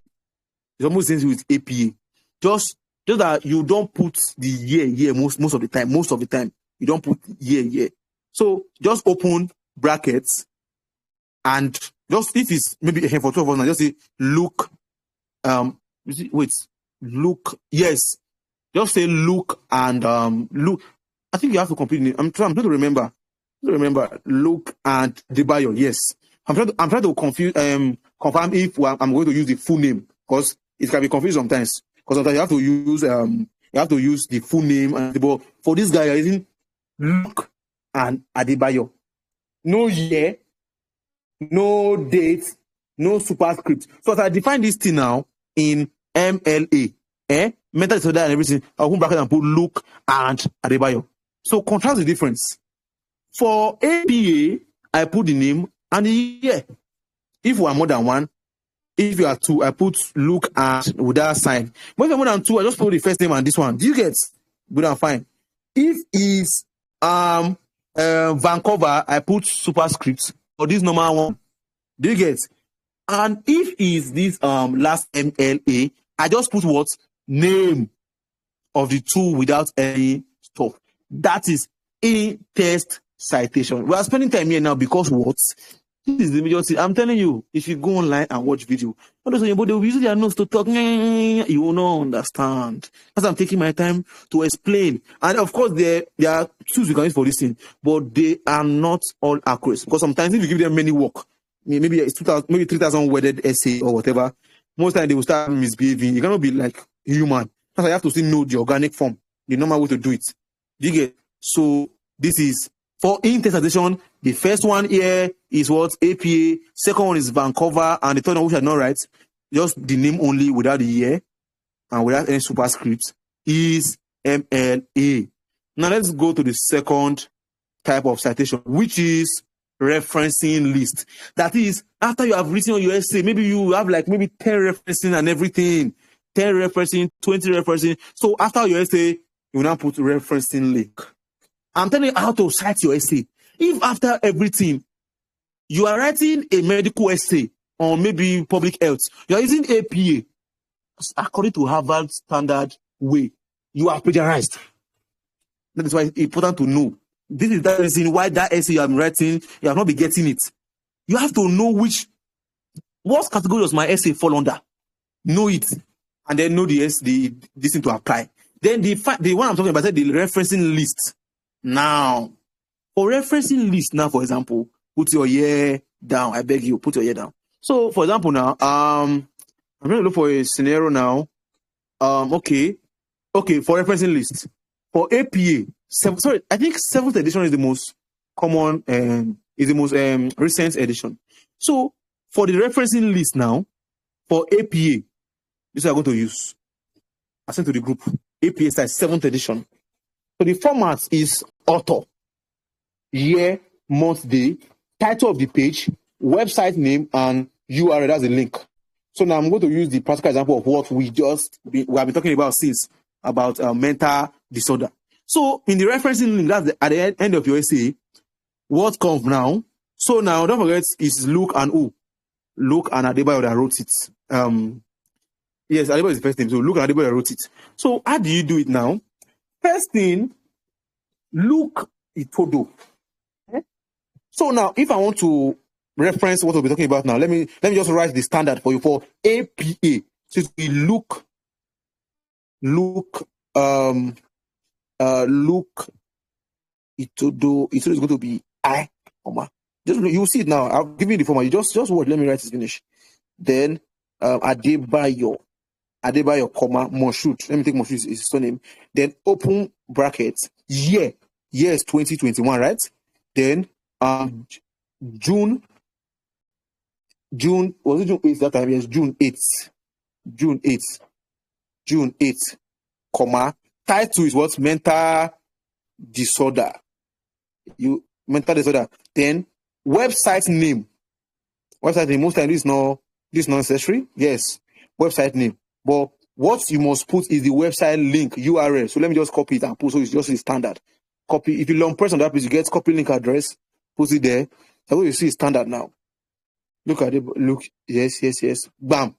It's almost the same thing with APA. Just that you don't put the year most of the time. Most of the time, you don't put year. So just open brackets and just if it's maybe for 2 of us now, just say look. Look. Yes. Just say look and look. I think you have to complete it. I'm trying to remember. Look and Adebayo. Yes. I'm trying to confirm if I'm going to use the full name, because it can be confusing sometimes. Because sometimes you have to use the full name, but for this guy, you're using Luke and Adebayo. No year, no date, no superscript. So as I define this thing now in MLA, mental disorder and everything, I'll open bracket and put Luke and Adebayo. So contrast the difference. For APA, I put the name and the year. If we are more than 1, if you are 2, I put Luke and with that sign. But if you're more than 2, I just put the first name and this one. Do you get? Good and fine. If it's Vancouver, I put superscript for this normal one. Do you get? And if it's this last MLA, I just put what? Name of the 2 without any stuff. That is a test citation. We are spending time here now because what? This is the major thing. I'm telling you, if you go online and watch video, they will use their notes to talk. You will not understand. As I'm taking my time to explain. And of course, there are tools you can use for this thing, but they are not all accurate. Because sometimes if you give them many work, maybe it's 2,000, maybe 3,000 worded essay or whatever, most time they will start misbehaving. You cannot be like human. That's why you have to still know the organic form, the normal way to do it. Do you get? So this is for intestation. The first one here is what? APA. Second one is Vancouver, and the third one, which I not write, just the name only without the year and without any superscript, is MLA. Now let's go to the second type of citation, which is referencing list. That is, after you have written on your essay, maybe you have like maybe 10 referencing and everything, 10 referencing, 20 referencing. So after your essay, you now put referencing link. I'm telling you how to cite your essay. If after everything, you are writing a medical essay on maybe public health, you are using APA, according to Harvard standard way, you are plagiarized. That is why it's important to know. This is the reason why that essay you have been writing, you have not been getting it. You have to know what category does my essay fall under. Know it, and then know this thing to apply. Then the one I'm talking about, the referencing list. Now, for referencing list, now for example, put your year down. I beg you, put your year down. So, for example, now, I'm going to look for a scenario now. Okay, for referencing list. For APA, I think 7th edition is the most common, is the most recent edition. So, for the referencing list now, for APA, this is what I'm going to use. I sent to the group. APA size 7th edition. So, the format is author, year, month, day, title of the page, website name, and URL. That's the link. So now I'm going to use the practical example of what we have been talking about since, about mental disorder. So in the referencing link, that's at the end of your essay, what comes now? So now don't forget, it's Luke and who? Luke and Adebayo that wrote it. Yes, Adebayo is the first name. So Luke and Adebayo wrote it. So how do you do it now? First thing, Luke Itodo. So now, if I want to reference what we'll be talking about now, let me just write the standard for you for APA. So it will be Luke Itodo. Itodo is going to be I, comma. You see it now. I'll give you the format. You just word. Let me write it finish. Then Adebayo, comma Moshood. Let me take Moshood his surname. Then open brackets. Year is 2021, right? Then June, was it June 8th that time? Yes, June 8th, comma. Title is what? Mental disorder. Mental disorder. Then website name. Most time this is not necessary. Yes, website name. But what you must put is the website link URL. So let me just copy it and put. So it's just a standard. Copy. If you long press on that page, you get copy link address. Put it there. So you see standard now. Look at it. Look. Yes. Bam.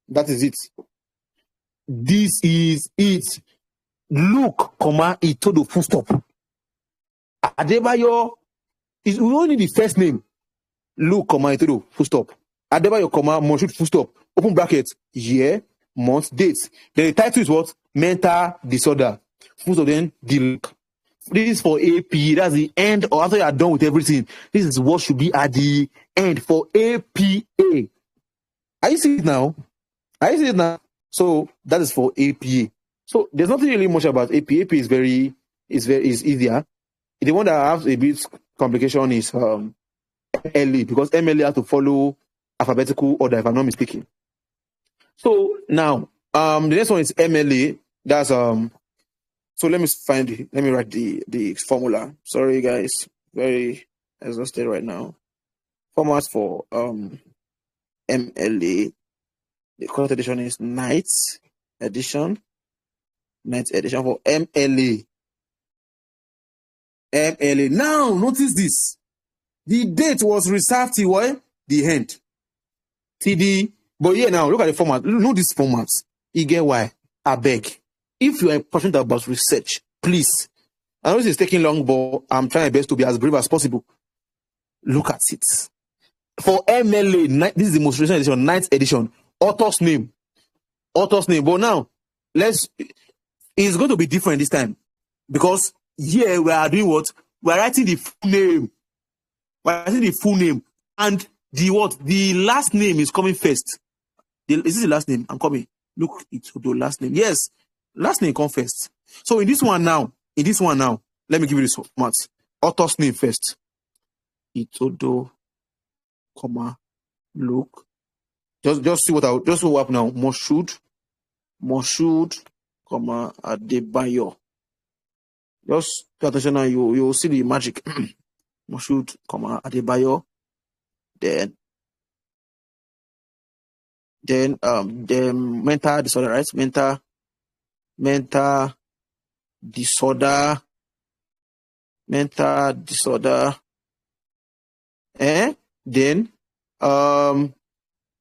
That is it. This is it. Look, comma, Itodo, full stop. Adebayo is only the first name. Look, comma, Itodo, full stop. Adebayo, comma, Moshood, full stop. Open bracket. Year, month, date. Then the title is what? Mental disorder. Full stop. Then the link. This is for AP. That's the end, or after you are done with everything. This is what should be at the end for APA. Are you seeing it now? So that is for APA. So there's nothing really much about AP. AP is is easier. The one that has a bit complication is MLA, because MLA has to follow alphabetical order, if I'm not mistaken. So now the next one is MLA. That's so let me write the formula. Sorry guys, very exhausted right now. Format for MLA. The current edition is night edition for MLA. Now notice this. The date was reserved till what? The end. TD. But yeah, now look at the format. Know this format. You get why? I beg. If you are passionate about research, please. I know this is taking long, but I'm trying my best to be as brief as possible. Look at it. For MLA, this is the most recent edition, 9th edition. Author's name. But now, it's going to be different this time. Because here we are doing what? We are writing the full name. And the last name is coming first. Is this the last name? I'm coming. Look, it's the last name. Yes. Last name come first. So in this one now, let me give you this format. Author's name first. Itodo, comma, look. Just see what up now. Moshood, comma, Adebayo. Just pay attention now. You will see the magic. Moshood, Adebayo. Then the mental disorder, right? Mental disorder. Then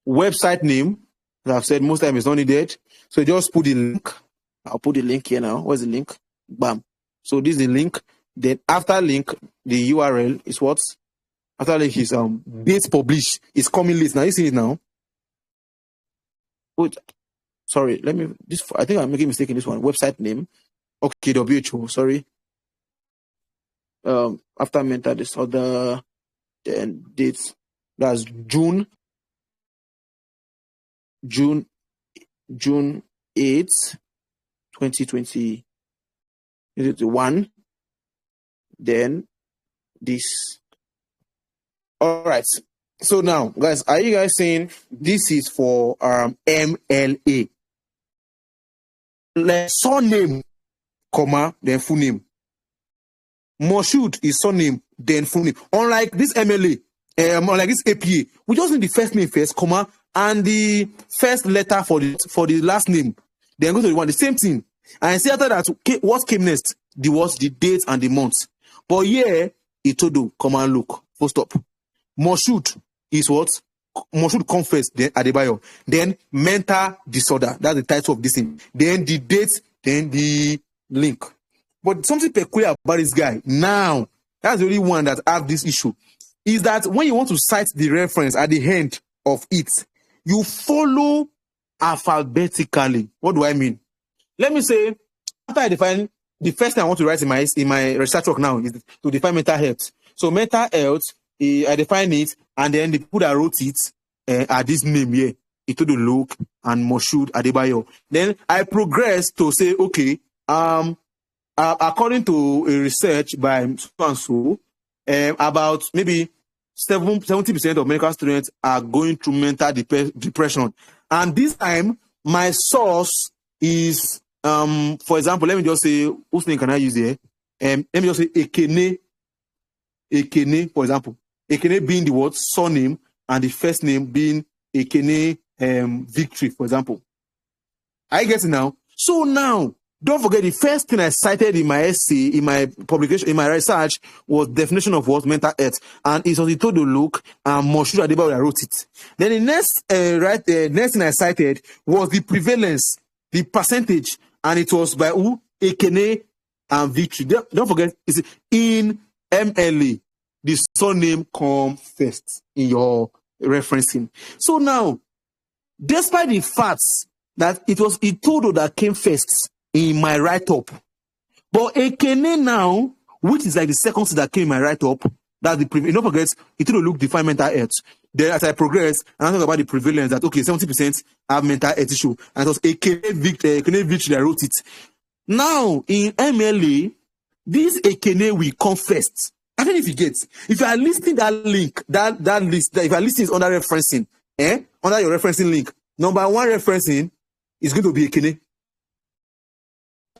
website name, as I've said, most time is not needed. So just put the link. I'll put the link here now. Where's the link? Bam. So this is the link. Then after link, the URL is what? After link is date publish. It's coming list. Now you see it now. Wait. Sorry, let me I think I'm making a mistake in this one. Website name. Okay, WHO, sorry. After mental disorder, then dates. That's June 8th, 2021. Then this. All right. So now, guys, are you guys saying this is for MLA? Like surname, comma, then full name. Moshood is surname, then full name. Unlike this MLA, unlike this APA, we just need the first name first, comma, and the first letter for the last name. Then go to the one, the same thing. And see after that, what came next? The date and the month. But here, Itodo, comma, look, full stop. Moshood is what? Moshood confess, then Adebayo. Then mental disorder. That's the title of this thing. Then the date, then the link. But something peculiar about this guy, now, that's the only one that have this issue, is that when you want to cite the reference at the end of it, you follow alphabetically. What do I mean? Let me say, after I define, the first thing I want to write in my research work now is to define mental health. So mental health, I define it, and then the people that wrote it are this name here, Itodo Luke and Moshood Adebayo. Then I progress to say, okay, according to a research by so and so, about maybe 70% of medical students are going through mental depression. And this time, my source is, for example, let me just say, whose name can I use here? Let me just say Ekene, for example. Ekene being the word surname and the first name being Ekene Victory, for example. I get it now. So now, don't forget the first thing I cited in my essay, in my publication, in my research was definition of what mental health, and it was Itodo Luke and Moshood Adebayo that wrote it. Then the next next thing I cited was the prevalence, the percentage, and it was by who? Ekene and Victory. Don't forget, it's in MLA. The surname come first in your referencing. So now, despite the facts that it was Itodo that came first in my write-up, but Ekene now, which is like the second thing that came in my write-up, that's the don't forget, Itodo look define mental health. Then as I progress, and I talk about the prevalence that, okay, 70% have mental health issue, and it was Ekene Victory that wrote it. Now, in MLA, this Ekene will come first. I don't know if you get. If you are listing that link, that list, if you are listing under referencing, under your referencing link, number one referencing is going to be Ekene.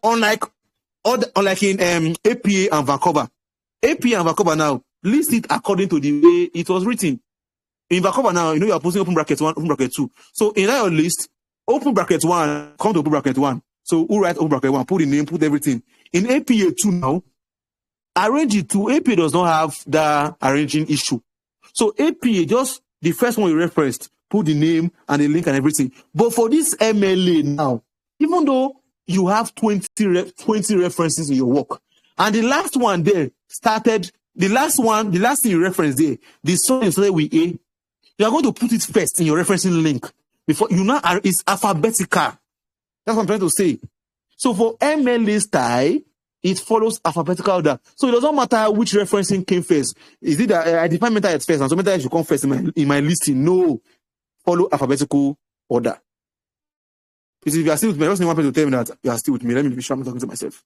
Unlike in APA and Vancouver. APA and Vancouver now, list it according to the way it was written. In Vancouver now, you are posting open bracket 1, open bracket 2. So in that list, open bracket 1, come to open bracket 1. So who write open bracket 1, put the name, put everything. In APA 2 now, arrange it to APA does not have the arranging issue. So APA, just the first one you referenced, put the name and the link and everything. But for this MLA now, even though you have 20 references in your work, and the last one there started, the last thing you referenced there, the song started with A, you are going to put it first in your referencing link. Before you know, it's alphabetical. That's what I'm trying to say. So for MLA style, it follows alphabetical order. So it doesn't matter which referencing came first. Is it that I define mental health first and so mental health should come first in my listing? No. Follow alphabetical order. If you are still with me, I just need one person to tell me that you are still with me. Let me be sure I'm talking to myself.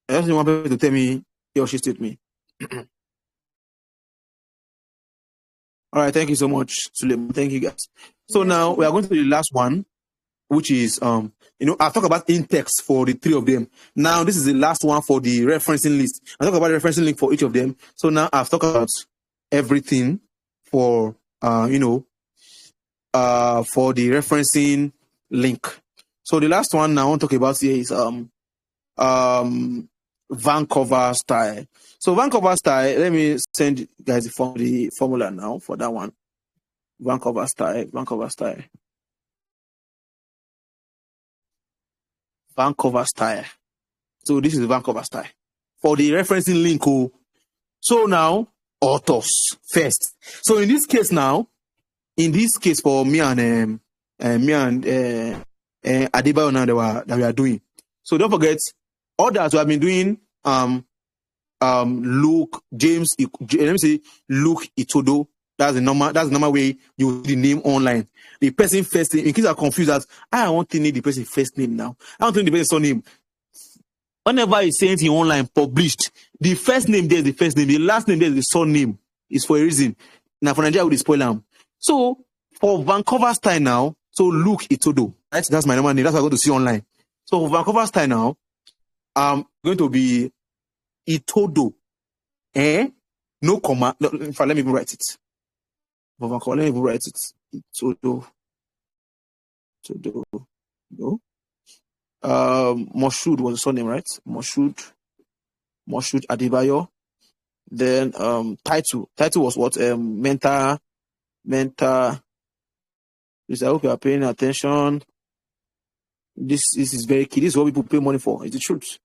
I just need one person to tell me he or she still with me. All right, thank you so much, Suleiman. Thank you, guys. So now we are going to the last one, which is I'll talk about in-text for the three of them. Now this is the last one for the referencing list. I'll talk about the referencing link for each of them. So now I've talked about everything for for the referencing link. So the last one now I want to talk about here is Vancouver style. So Vancouver style, let me send you guys the formula now for that one. Vancouver style. Vancouver style. So this is Vancouver style. For the referencing link. So now, authors first. So in this case for me and Adebayo now that we are doing. So don't forget, others who have been doing Luke, James, let me say Luke Itodo. That's the normal way you the name online. The person first name, in case you are confused, that I want to need the person first name now. I want to need the person's surname. Whenever you say anything online published, the first name there is the first name, the last name there is the surname. It's for a reason. Now for Nigeria, we spoil them. So for Vancouver style now, so Luke Itodo. Right? That's my normal name. That's what I'm going to see online. So for Vancouver style now, I'm going to be Itodo. No comma. No, in fact, let me even write it. For Vancouver, let me even write it. Itodo. No. Moshood was the surname, right? Moshood Adebayo. Then title was what? Mentor. Please, I hope you are paying attention. This is very key. This is what people pay money for. It's the truth.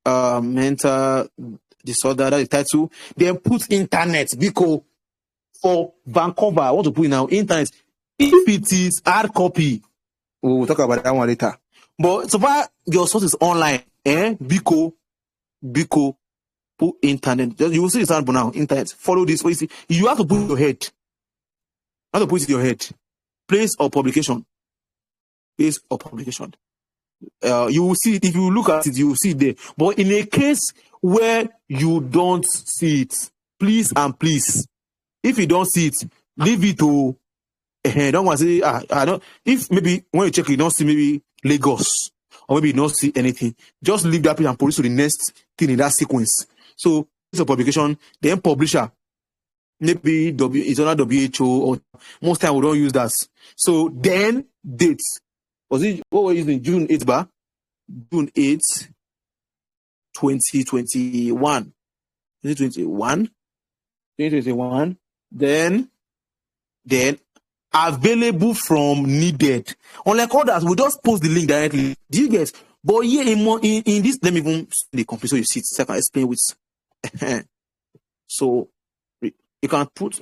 Mental disorder, that's the title. Then put internet because for Vancouver, I want to put it now internet. If it is hard copy, we'll talk about that one later. But so far your source is online, Biko, put internet. You will see the sound now. Internet. Follow this. You have to put your head. You have to put it in your head. Place or publication. You will see it. If you look at it, you will see it there. But in a case where you don't see it, please, if you don't see it, leave it to. Don't want to say, I don't. If maybe when you check, you don't see maybe Lagos, or maybe you don't see anything, just leave that page and produce to the next thing in that sequence. So it's a publication, then publisher. Maybe it's another WHO, or most time we don't use that. So then dates. Was it what were you using? June 8th, June 8th, 2021. 2021. Then available from needed. Unlike others, we just post the link directly. Do you get? But here in this, let me even the complete so you see it. So I can explain with. So you can put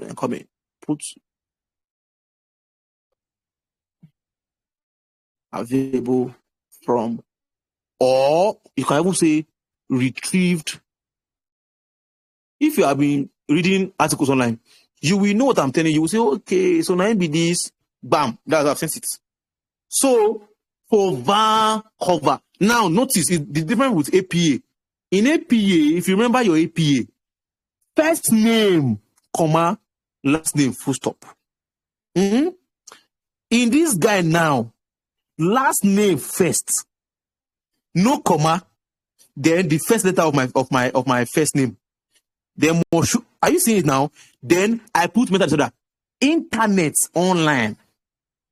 available from, or you can even say retrieved. If you have been reading articles online, you will know what I'm telling you. You will say, okay, so now be this, bam, that's how I've sent it. So for Vancouver, now notice the difference with APA. In APA, if you remember your APA, first name, comma, last name, full stop. In this guy now, last name first, no comma, then the first letter of my first name. Then Moshood, are you seeing it now? Then I put meta disorder. Internet online.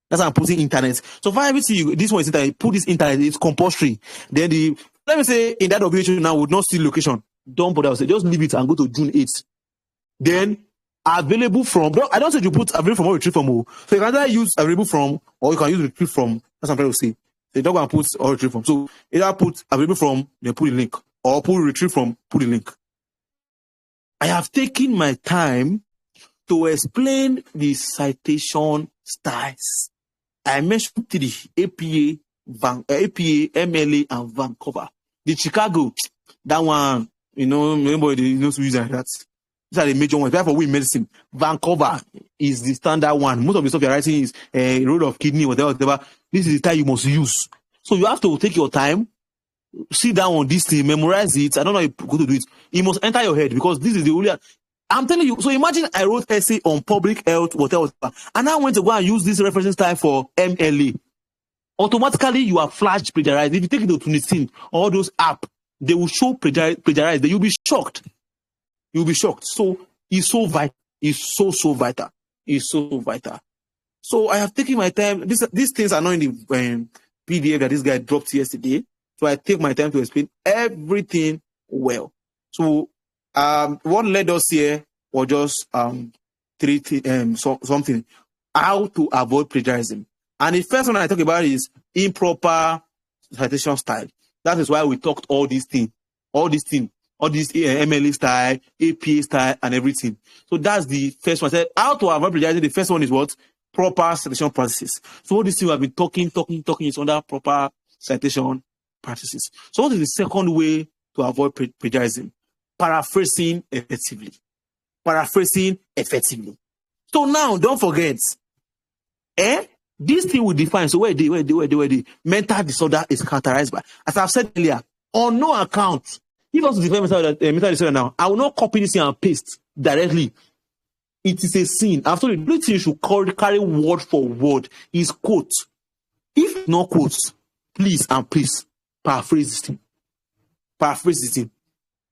That's how I'm putting internet. So for everything, this one is internet. Put this internet, it's compulsory. Then let me say in that WHO now would not see location. Don't bother. Just leave it and go to June 8th. Then available from. I don't say you put available from or retrieve from. So you can either use available from or you can use retrieve from. That's what I'm trying to say. So you don't go and put or retrieve from. So either put available from, then put the link, or put retrieve from, put the link. I have taken my time to explain the citation styles. I mentioned three: APA, MLA, and Vancouver. The Chicago, that one, nobody knows who is that. These are the major ones. Therefore, we medicine. Vancouver is the standard one. Most of the stuff you're writing is a road of kidney, whatever. This is the time you must use. So you have to take your time, sit down on this thing, memorize it. I don't know how you're going to do it. It must enter your head because this is the only. I'm telling you. So imagine I wrote essay on public health, whatever, and I went to go and use this referencing style for MLA. automatically you are flash plagiarized. If you take it to Tunisin, all those apps, they will show plagiarized. You'll be shocked. You'll be shocked. So it's so vital. It's so vital. It's so vital. So I have taken my time. These things are not in the PDF that this guy dropped yesterday. So I take my time to explain everything well. So what led us here was just something, how to avoid plagiarism. And the first one I talk about is improper citation style. That is why we talked all these MLA style, APA style, and everything. So that's the first one. I said how to avoid plagiarism. The first one is what? Proper citation practices. So all these things we have been talking is under proper citation practices. So what is the second way to avoid plagiarism? Paraphrasing effectively. So now, don't forget, this thing will define. So where the mental disorder is characterized by, as I've said earlier, on no account. If I want to define mental disorder now, I will not copy this and paste directly. It is a sin. After the only thing you should carry word for word is quote. If not quotes, please paraphrase this thing.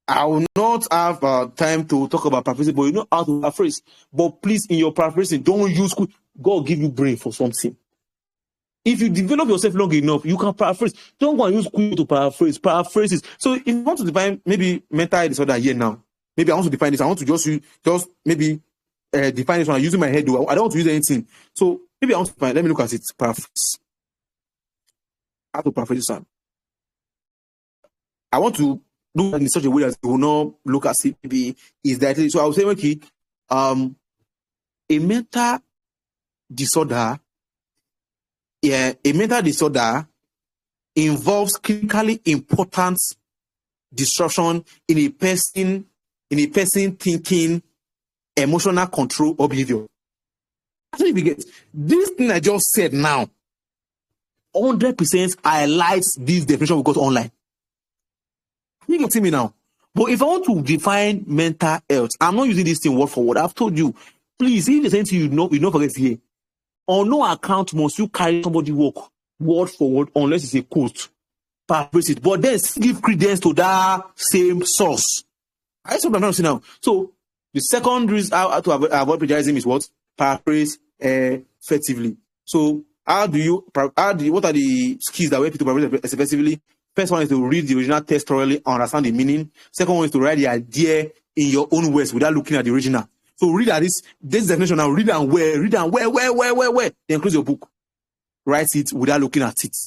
I will not have time to talk about paraphrasing, but you know how to paraphrase. But please, in your paraphrasing, don't use quote. God give you brain for something. If you develop yourself long enough, you can paraphrase. Don't go and use quote to paraphrase. Paraphrases. So if you want to define maybe mental disorder here now, maybe I want to define this. I want to just maybe define this one using my head. I don't want to use anything. So maybe I want to define. Let me look at it. Paraphrase. How to paraphrase this one? I want to do it in such a way that you will not look at it. Maybe is that so? I will say, okay, a mental disorder. Yeah, a mental disorder involves critically important disruption in a person thinking, emotional control or behavior. Actually, if you get this thing I just said now, 100% highlights this definition we got online. You can see me now. But if I want to define mental health, I'm not using this thing word for word. I've told you, please, if there's anything you don't forget here. On no account must you carry somebody work word for word unless it's a quote. Paraphrase it. But then give credence to that same source. I said what I'm not saying now. So the second reason how to avoid plagiarism is what? Paraphrase effectively. So what are the skills that we have to paraphrase effectively? First one is to read the original text thoroughly and understand the meaning. Second one is to write the idea in your own words without looking at the original. So read at this definition now, read and where. Then close your book. Write it without looking at it.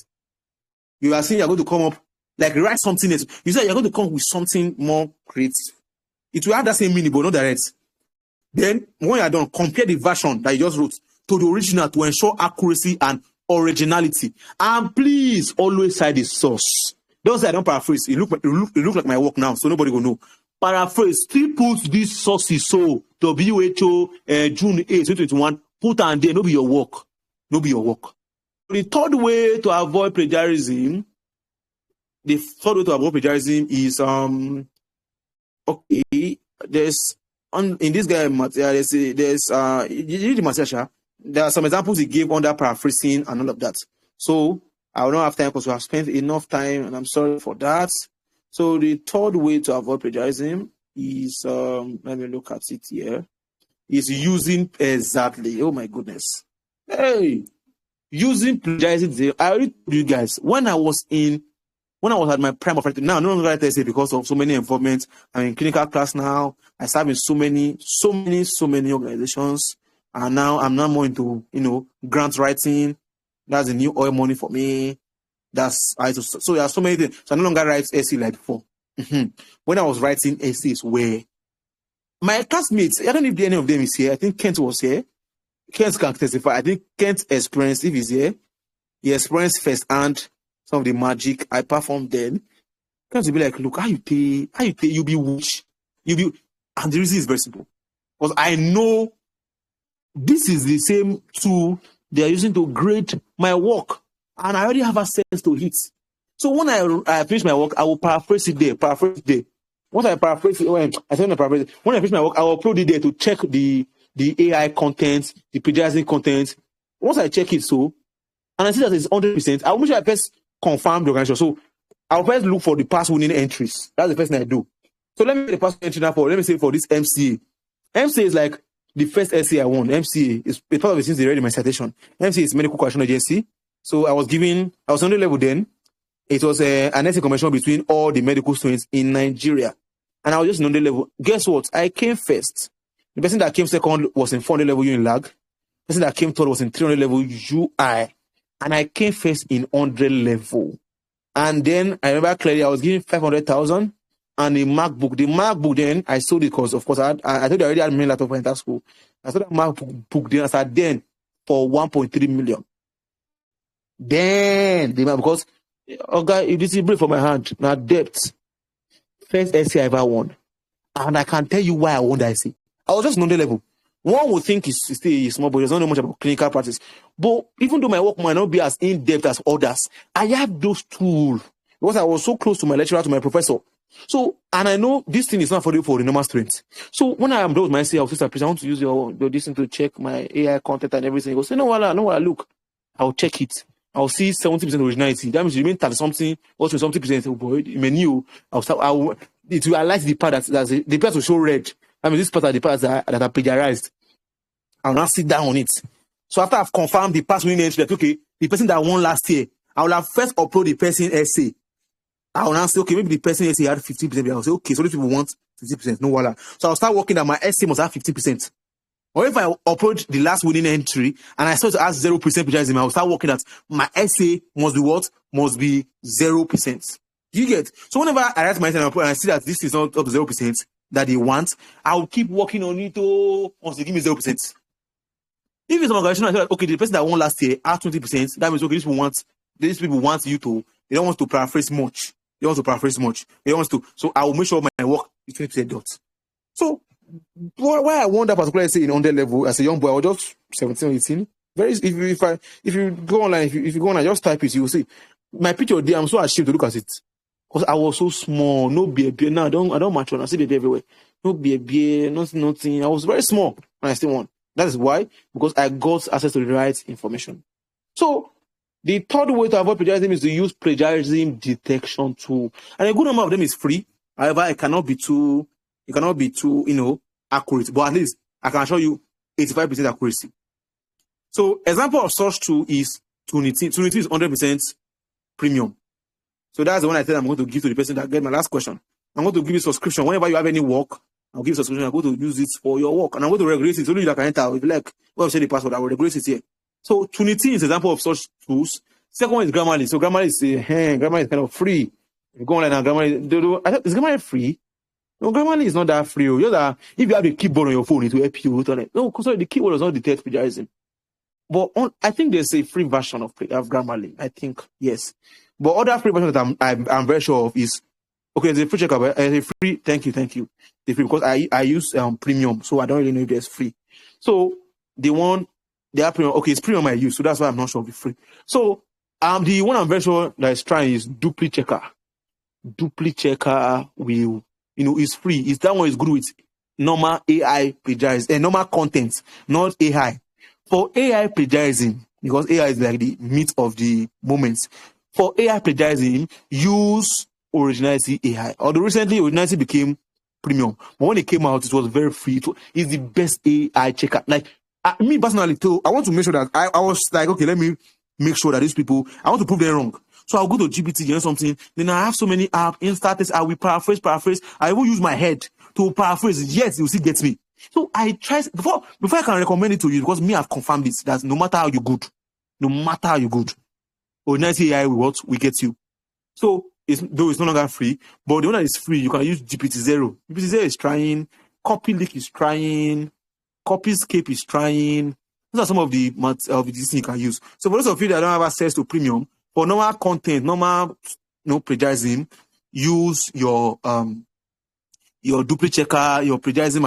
You are saying you're going to come up, like write something else. You said you're going to come up with something more creative. It will have that same meaning, but not direct. Then, when you're done, compare the version that you just wrote to the original to ensure accuracy and originality. And please always cite the source. Don't say I don't paraphrase. It look like my work now, so nobody will know. Paraphrase, still put these sources, so WHO, June 8, 2021, put and there, no be your work. The third way to avoid plagiarism is, okay, there's, in this guy, there are some examples he gave under paraphrasing and all of that. So, I will not have time because we have spent enough time, and I'm sorry for that. So the third way to avoid plagiarism is, let me look at it here, is using exactly, oh my goodness. Hey, using plagiarism. I already told you guys, when I was at my prime of writing, now I no longer write essay because of so many involvements. I'm in clinical class now. I serve in so many organizations. And now I'm not more into, grant writing. That's the new oil money for me. So there are so many things. So I no longer write essay like before. When I was writing essays, where my classmates, I don't know if any of them is here. I think Kent was here. Kent can testify. I think Kent experienced, if he's here, he experienced firsthand some of the magic I performed then. Kent will be like, look, how you be witch. And the reason is very simple. Because I know this is the same tool they are using to grade my work. And I already have access to it. So when I finish my work, I will paraphrase it there. Once I paraphrase it, when I finish my work, I will upload it there to check the AI content, the plagiarizing content. Once I check it, so and I see that it's 100%, I will make sure I first confirm the organization. So I'll first look for the past winning entries. That's the first thing I do. So let me get the past entry now let me say for this MCA. MCA is like the first essay I won. MCA is a part of it since they read in my citation. MCA is Medical Correctional Agency. So I was on the level then. It was an essay convention between all the medical students in Nigeria. And I was just on the level. Guess what? I came first. The person that came second was in 400 level UNILAG. The person that came third was in 300 level UI. And I came first in 100 level. And then I remember clearly I was given 500,000 and a MacBook. The MacBook then, I sold it because, of course, I told you I already had many laptop for entire school. I sold that MacBook then, I started then for 1.3 million. Then, because, okay, this is break from my hand. Now, debt. First essay I ever won. And I can tell you why I won that essay. I was just on the level. One would think it's still small, but there's not know much about clinical practice. But even though my work might not be as in-depth as others, I have those tools because I was so close to my lecturer, to my professor. So, and I know this thing is not for the normal students. So when I am done with my essay, I was just I want to use your this thing to check my AI content and everything. He goes, no, look, I'll check it. I'll see 70% originality. That means you mean 30 something, also 70%. Oh boy, menu. It will highlight the part the part will show red. I mean, this part are the parts that are plagiarized. I'll now sit down on it. So after I've confirmed the past winning entry, that okay, the person that won last year, I will have first upload the person essay. I will now say, okay, maybe the person essay had 15%. I'll say, okay, so these people want 50%. No voila. So I'll start working that my essay must have 50%. Or if I upload the last winning entry and I start to ask 0% plagiarism, I will start working that my essay must be what? Must be 0%. Do you get? So whenever I write my essay and I see that this is not up to 0% that they want, I'll keep working on it once they give me 0%. If it's an organization, I say, okay, the person that won last year has 20%, that means, okay, these people want you to, they don't want to paraphrase much. They want to, so I will make sure my work is 20% dot. So, why I won that particular essay in 100 level as a young boy, I was just 17 or 18. If you go online, if you go online, just type it, you will see. My picture there, I'm so ashamed to look at it. Because I was so small, no baby. Now I don't match on. I see baby everywhere. No baby, nothing. I was very small and I still won. That is why, because I got access to the right information. So, the third way to avoid plagiarism is to use plagiarism detection tool. And a good number of them is free. However, it cannot be too, accurate. But at least I can show you 85% accuracy. So, example of such tool is Tunity. Tunity is 100% premium. So that's the one I said I'm going to give to the person that get my last question. I'm going to give you subscription. Whenever you have any work, I'll give you subscription. I'm going to use it for your work. And I'm going to regulate it. Only you can enter. If you like, say the password, I will regulate it here. So Tunity is an example of such tools. Second one is Grammarly. So Grammarly is kind of free. If you go online and Grammarly, is Grammarly free? No, Grammarly is not that free. If you have a keyboard on your phone, it will help you. No, sorry, the keyboard does not detect plagiarism. But I think there's a free version of Grammarly. I think, yes. But other free versions that I'm very sure of is, okay, there's a free checkup. There's a free, thank you. The free, because I use premium, so I don't really know if there's free. So they are premium. Okay, it's premium I use, so that's why I'm not sure if it's free. So the one I'm very sure that is trying is Dupli Checker. Dupli Checker will, is free. That one is good with normal AI plagiarism, normal content, not AI. For AI plagiarism, because AI is like the meat of the moment. For AI plagiarism, use originality AI. Although recently originality became premium, but when it came out, it was very free. It's the best AI checker. Like me personally, too, I want to make sure that I was like, okay, let me make sure that these people, I want to prove them wrong. So I'll go to GPT, something. Then I have so many apps, Instatests, I will paraphrase. I will use my head to paraphrase. Yes, you still get me. So I try before I can recommend it to you, because me, I've confirmed this, that no matter how you good, originality AI will get you. So though it's no longer free, but the one that is free, you can use GPT-0. GPT-0 is trying, CopyLeak is trying, CopyScape is trying. Those are some of the things you can use. So for those of you that don't have access to premium, for normal content, plagiarism, use your Dupli Checker, your plagiarism,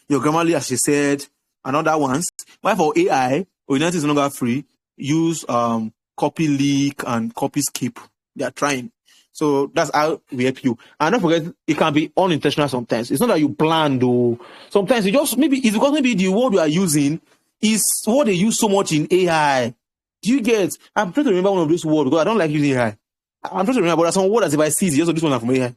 your Grammarly, as you said, and other ones. While for AI, originality is no longer free. Use CopyLeak and CopyScape. They are trying. So that's how we help you. And don't forget, it can be unintentional sometimes. It's not that you plan, though. Sometimes it's because maybe the word you are using is what they use so much in AI. Do you get? I'm trying to remember one of those words because I don't like using AI. I'm trying to remember, but there's some words that if I see it, just this one from AI.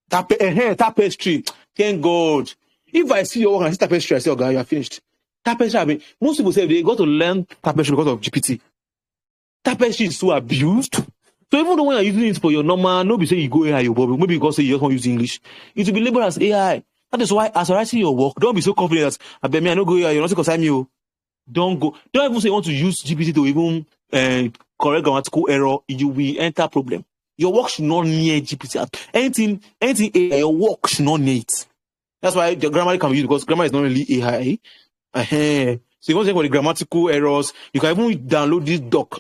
Tapestry. Thank God. If I see your work and I see tapestry, I say, oh God, you are finished. Tapestry, I mean, most people say they got to learn tapestry because of GPT. Tapestry is so abused. So even though when you're using it for your normal, nobody say you go AI, your Bobby, maybe because you just want to use English, it will be labeled as AI. That is why, as you're writing your work, don't be so confident that I bet me I don't go AI, you're not consign me. Don't go. Don't even say you want to use GPT to even correct grammatical error. You will enter problem. Your work should not near GPT. Anything AI, your work should not near it. That's why the grammar can be used because grammar is not really AI. So if you want to check for the grammatical errors, you can even download this docs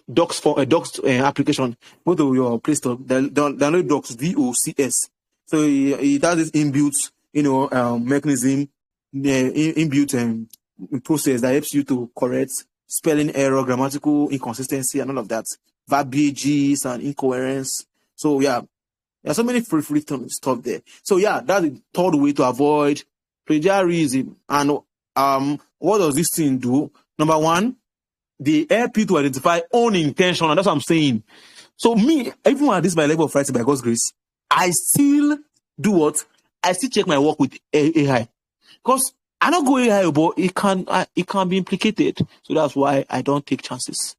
application. Go to your Play Store, download docs, DOCS. So it has this inbuilt, mechanism, inbuilt process that helps you to correct spelling error, grammatical inconsistency, and all of that, verbiages and incoherence. So yeah, there are so many free stuff there. So yeah, that's the third way to avoid plagiarism. And what does this thing do? Number one, they help you to identify unintentional. That's what I'm saying. So me, even at this my level of writing by God's grace, I still do what? I still check my work with AI. Because I don't go AI, but it can be implicated. So that's why I don't take chances.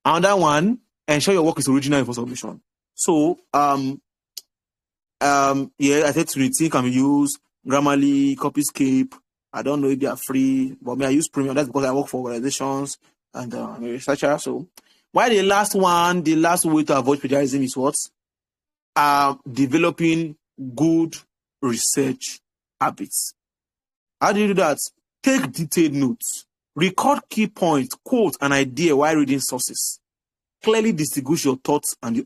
Another one, ensure your work is original for submission. So yeah, I said Trinity can be used, Grammarly, Copyscape. I don't know if they are free, but I use premium. That's because I work for organizations and I'm a researcher. So why the last way to avoid plagiarism is what? Developing good research habits. How do you do that? Take detailed notes. Record key points, quote an idea while reading sources. Clearly distinguish your thoughts and the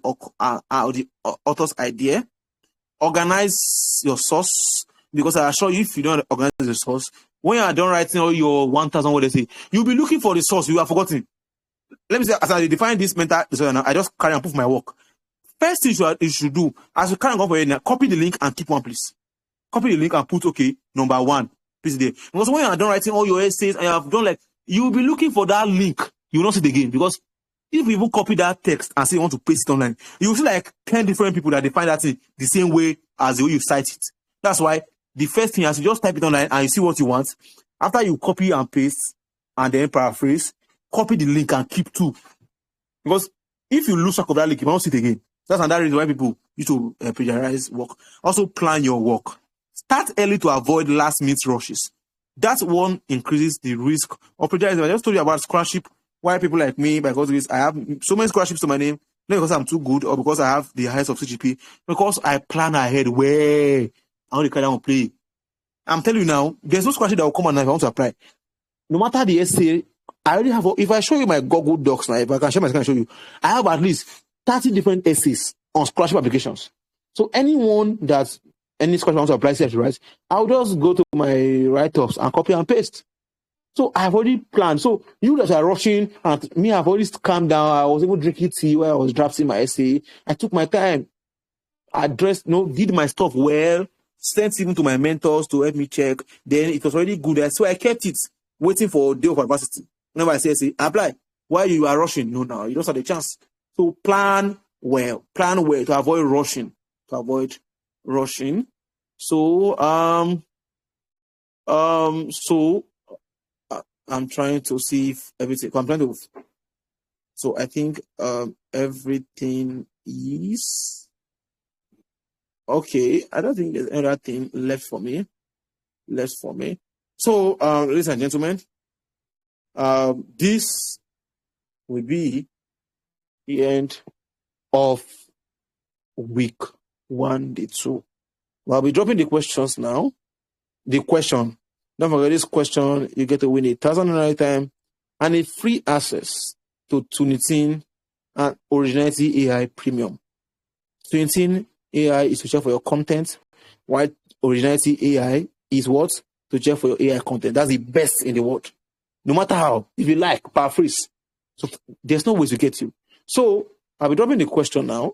author's idea. Organize your source, because I assure you, if you don't organize the source, when you are done writing all your 1,000 words, you'll be looking for the source you have forgotten. Let me say, as I define this mental disorder now, I just carry and prove my work. First thing you should do, as you carry on for it, copy the link and keep one, please. Copy the link and put, okay, number 1, please there. Because when you are done writing all your essays and you have done you'll be looking for that link. You will not see it again, because if you even copy that text and say you want to paste it online, you will see 10 different people that define that thing the same way as the way you cite it. That's why the first thing is you just type it online and you see what you want. After you copy and paste and then paraphrase, copy the link and keep 2. Because if you lose track of that link, you won't see it again. That's another reason why people used to plagiarize work. Also, plan your work. Start early to avoid last-minute rushes. That one increases the risk of plagiarism. I just told you about scholarship. Why people like me, because I have so many scholarships to my name, not because I'm too good or because I have the highest of CGP, because I plan ahead where I want to carry on play. I'm telling you now, there's no scholarship that will come on if I want to apply. No matter the essay, I already have, if I show you my Google Docs now, if I can share my screen and show you, I have at least 30 different essays on scholarship applications. So any scholarship wants to apply, right? I'll just go to my write-ups and copy and paste. So I've already planned. So you that are rushing, and me, I've already calmed down. I was even drinking tea while I was drafting my essay. I took my time. I did my stuff well, sent even to my mentors to help me check. Then it was already good. So I kept it, waiting for a day of adversity. Whenever I say, apply. While you are rushing, no, you don't have a chance. So plan well to avoid rushing. So I'm trying to see if everything. So I think everything is okay. I don't think there's anything left for me. So, ladies and gentlemen, this will be the end of week 1, day 2. I'll be dropping the questions now. The question. Don't forget this question. You get to win 1,000 naira time and a free access to Tunitin and Originality AI Premium. Tunitin AI is to check for your content, while Originality AI is what? To check for your AI content. That's the best in the world. No matter how. If you like, paraphrase. So there's no way to get you. So I'll be dropping the question now.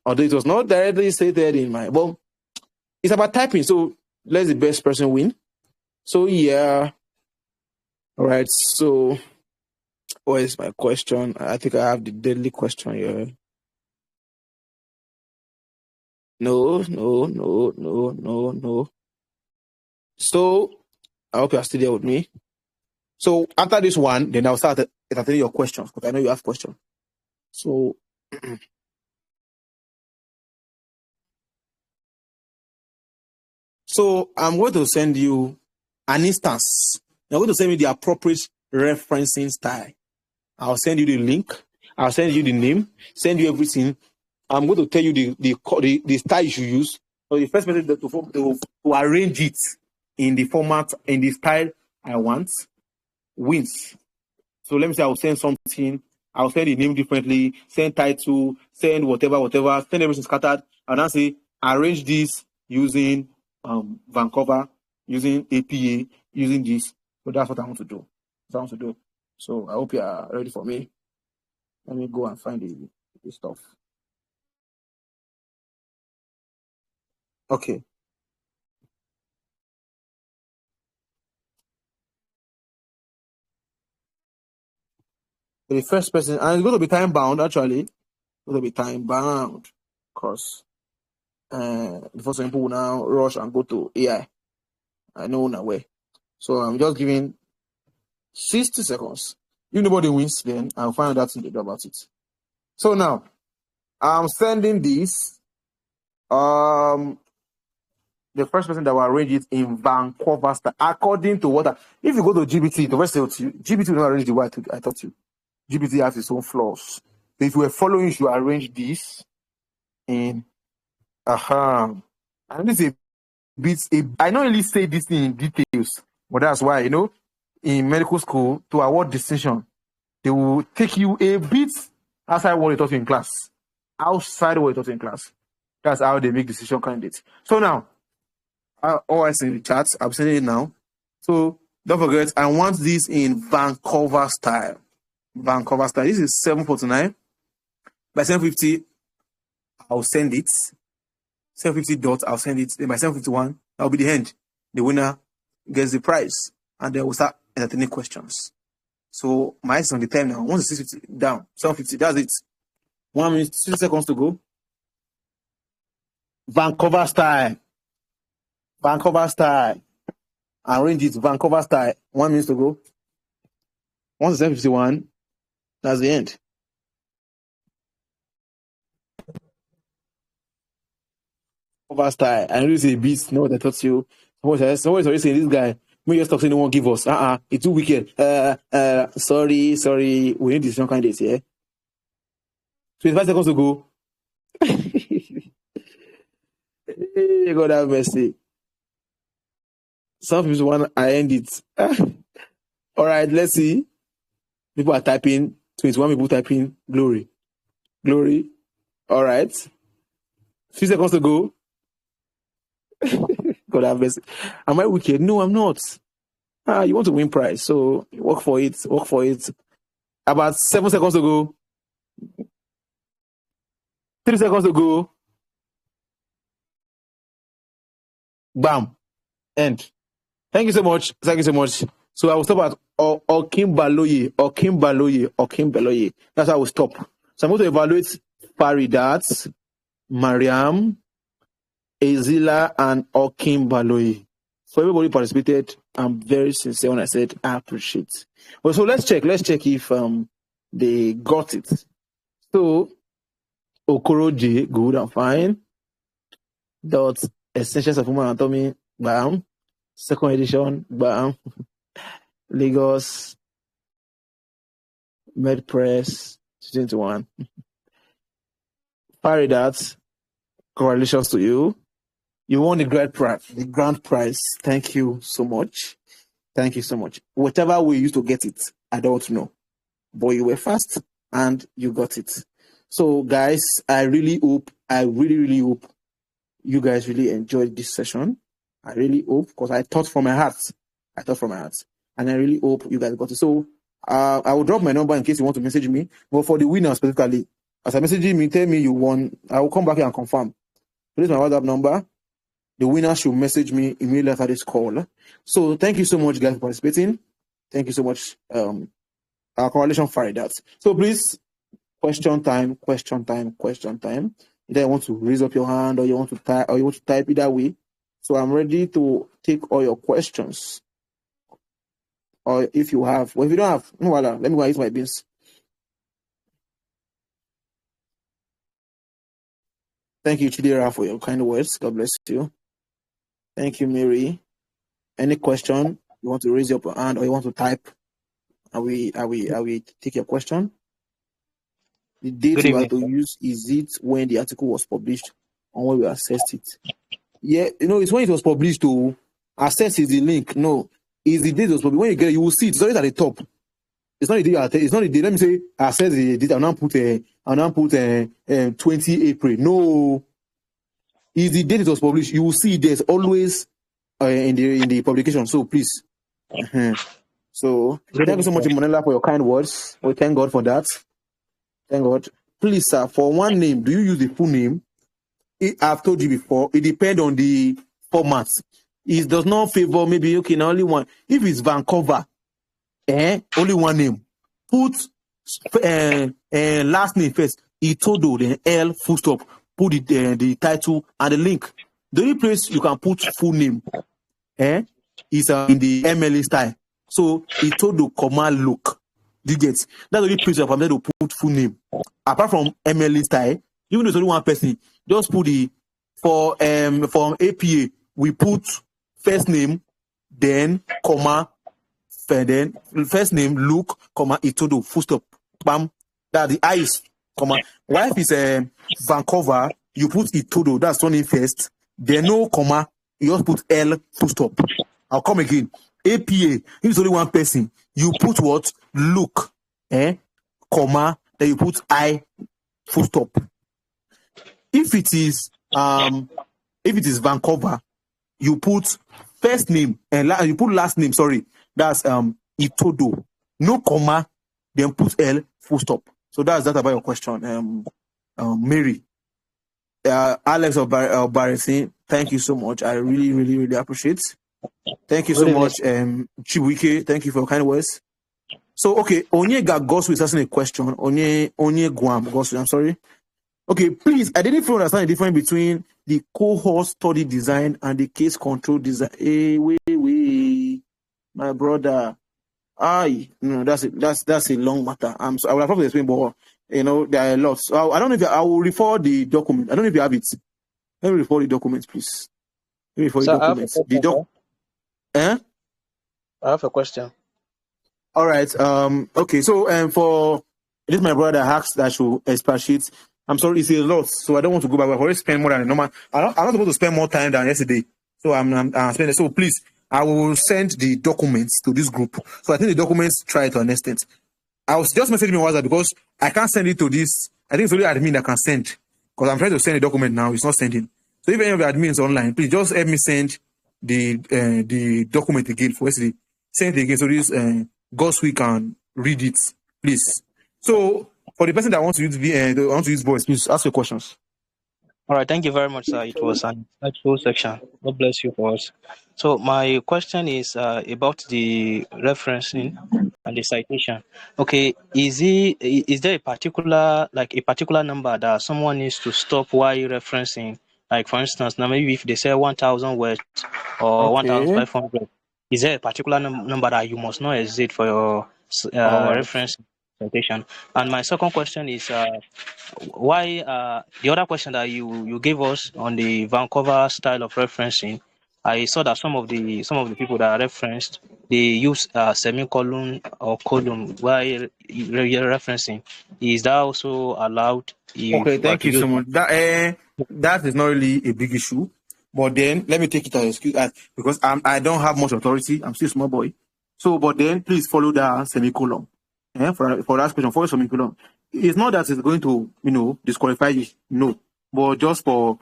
Although it was not directly stated in my... Well, it's about typing. So let the best person win. So yeah. All right. So What is my question? I think I have the deadly question here. No. So I hope you are still there with me. So after this one, then I'll start entertaining your questions because I know you have questions. So I'm going to send you an instance. You're going to send me the appropriate referencing style. I'll send you the link. I'll send you the name. Send you everything. I'm going to tell you the style you should use. So the first person to arrange it in the format, in the style I want, wins. So let me say I'll send something. I'll send the name differently, send title, send whatever, send everything scattered, and then say arrange this using Vancouver, using APA, using this. So that's what I want to do. So I hope you are ready for me. Let me go and find the stuff. Okay. The first person, and it's going to be time bound actually. It's going to be time bound because before some people will now rush and go to AI. I know no way. So I'm just giving 60 seconds. If nobody wins, then I'll find out something about it. So now I'm sending this. The first person that will arrange it in Vancouver style, according to what if you go to GBT, the first thing GBT will not arrange the way I taught you. GBT has its own flaws. So if you were following, you should arrange this in and this is I don't really say this thing in details, but that's why, in medical school, to award distinction, they will take you a bit outside what you taught in class. Outside what you taught in class. That's how they make decision candidates. So now, all I see in the chat, I'm saying it now. So don't forget, I want this in Vancouver style. Vancouver style. This is 749. By 750, I'll send it. 750 dot, I'll send it. Then by 751, that'll be the end. The winner gets the prize. And then we'll start entertaining questions. So my eyes is on the time now. Once the 650 down, 750, that's it. 1 minute, 60 seconds to go. Vancouver style. Vancouver style. Arrange it. Vancouver style. 1 minute to go. Once the 751, that's the end. Vancouver style. I know this is a beast. Know what I taught you. Somebody's already saying this guy. Me just talk saying they won't give us. It's too wicked. Sorry. We need decision candidates here. 25 seconds to go. God have mercy. Some people want to end it. All right, let's see. People are typing. 21 people typing glory. All right. few seconds to go. God have mercy. Am I wicked? No, I'm not. You want to win prize, so work for it. About 7 seconds to go. 3 seconds to go. Bam. End. Thank you so much. So I will stop at Okimbaloye. That's how I will stop. So I'm going to evaluate Faridat, Mariam, Ezila, and Okimbaloye. For everybody participated, I'm very sincere when I said I appreciate. Well, so let's check if they got it. So Okoroje, good and fine. Dot Essentials of Human Anatomy, bam. Second edition, bam. Lagos, MedPress, 2021. Faridat, congratulations to you. You won the grand prize. Thank you so much. Whatever way you used to get it, I don't know. But you were fast and you got it. So guys, I really hope you guys really enjoyed this session. I really hope, because I thought from my heart. And I really hope you guys got it. So I will drop my number in case you want to message me. But for the winner specifically, as I message me, tell me you won. I will come back here and confirm. This is my WhatsApp number. The winner should message me immediately after this call. So thank you so much, guys, for participating. Thank you so much. Our correlation fired that. So please, question time. Either you want to raise up your hand or you want to type either way. So I'm ready to take all your questions. Or if you have, well, if you don't have, no, let me go use my beans. Thank you, Chidera, for your kind words. God bless you. Thank you, Mary. Any question? You want to raise up your hand or you want to type? I will take your question. The date you have to use, is it when the article was published or when we assessed it? Yeah, it's when it was published to access is the link. No, it's the date it was published. When you get it, you will see it. It's always at the top. It's not the day. It's not the day. Let me say, access the date. I'll now put 20 April. No, it's the date it was published. You will see there's always in the publication. So please. So thank you so much, Monella, for your kind words. We thank God for that. Thank God. Please, sir, for one name, do you use the full name? I've told you before, it depends on the format. It does not favor maybe, okay, now only one. If it's Vancouver, only one name. Put last name first. Itodo, then L, full stop. Put the title and the link. The only place you can put full name is in the MLA style. So Itodo, look. Do you get? That's the only place you're permitted to put full name. Apart from MLA style, even though it's only one person, just put from APA, we put first name, then comma, then first name, Luke, comma, Itodo, full stop. Bam. That the I is, comma. Wife is Vancouver, you put Itodo, that's one name first. Then no comma, you just put L, full stop. I'll come again. APA, if it's only one person, you put what? Luke, comma, then you put I, full stop. If it is Vancouver, you put first name and you put last name. Sorry, that's Itodo. No comma, then put L, full stop. So that's that about your question, Mary. Alex of Barresi, thank you so much. I really, really, really appreciate. Thank you so much, Chibuike. Thank you for your kind words. So okay, Onyega Goswe is asking a question. Onye Guam Goswe, I'm sorry. Okay, please, I didn't fully understand the difference between the cohort study design and the case control design. Hey, wait, my brother. No, that's a long matter. I will have to explain, but there are lots. So I don't know if I will refer the document. I don't know if you have it. Let me refer the documents, please. Let me refer the documents. I have a question. All right. Okay. So for this, my brother asked that I should expatiate. I'm sorry, it's a lot, so I don't want to go back. I've already spent more than normal. I'm not supposed to spend more time than yesterday, so I'm spending. So please, I will send the documents to this group. So I think the documents try to an extent. I was just messaging me WhatsApp because I can't send it to this. I think it's only admin that can send because I'm trying to send a document now. It's not sending. So if any of the admins online, please just help me send the document again for yesterday. Send it again so this Godsweek can read it, please. So for the person that wants to use voice, please ask your questions. All right, thank you very much, sir. It was an insightful section. God bless you for us. So my question is about the referencing and the citation. Okay, is there a particular number that someone needs to stop while referencing? Like for instance, now maybe if they say 1,000 words or 1,500, is there a particular number that you must not exceed for your reference citation? And my second question is why the other question that you gave us on the Vancouver style of referencing, I saw that some of the people that are referenced, they use semicolon or column while you're referencing. Is that also allowed? Okay, thank you so much. That is not really a big issue, but then let me take it as excuse because I don't have much authority. I'm still a small boy. So, but then please follow that semicolon. For that question, follow semicolon. It's not that it's going to, disqualify you. No, but just for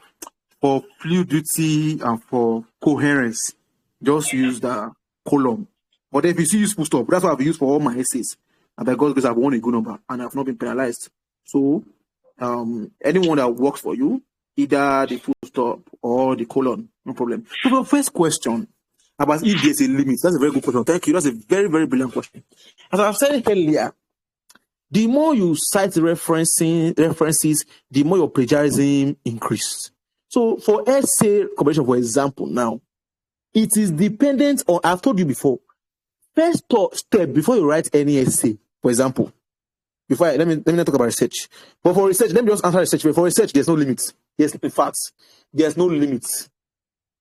fluidity and for coherence, just use the column. But if you see use full stop, that's what I've used for all my essays. And by God's grace, I've won a good number and I've not been penalized. So, anyone that works for you, either the full stop or the colon, no problem. So the first question about if there's a limit, that's a very good question. Thank you. That's a very, very brilliant question. As I've said earlier, The more you cite references, the more your plagiarism increase. So for essay composition, for example, now, it is dependent on, I've told you before, first step before you write any essay, for example, let me not talk about research. But for research, let me just answer research. For research, there's no limits. Yes, in fact, there's no limits.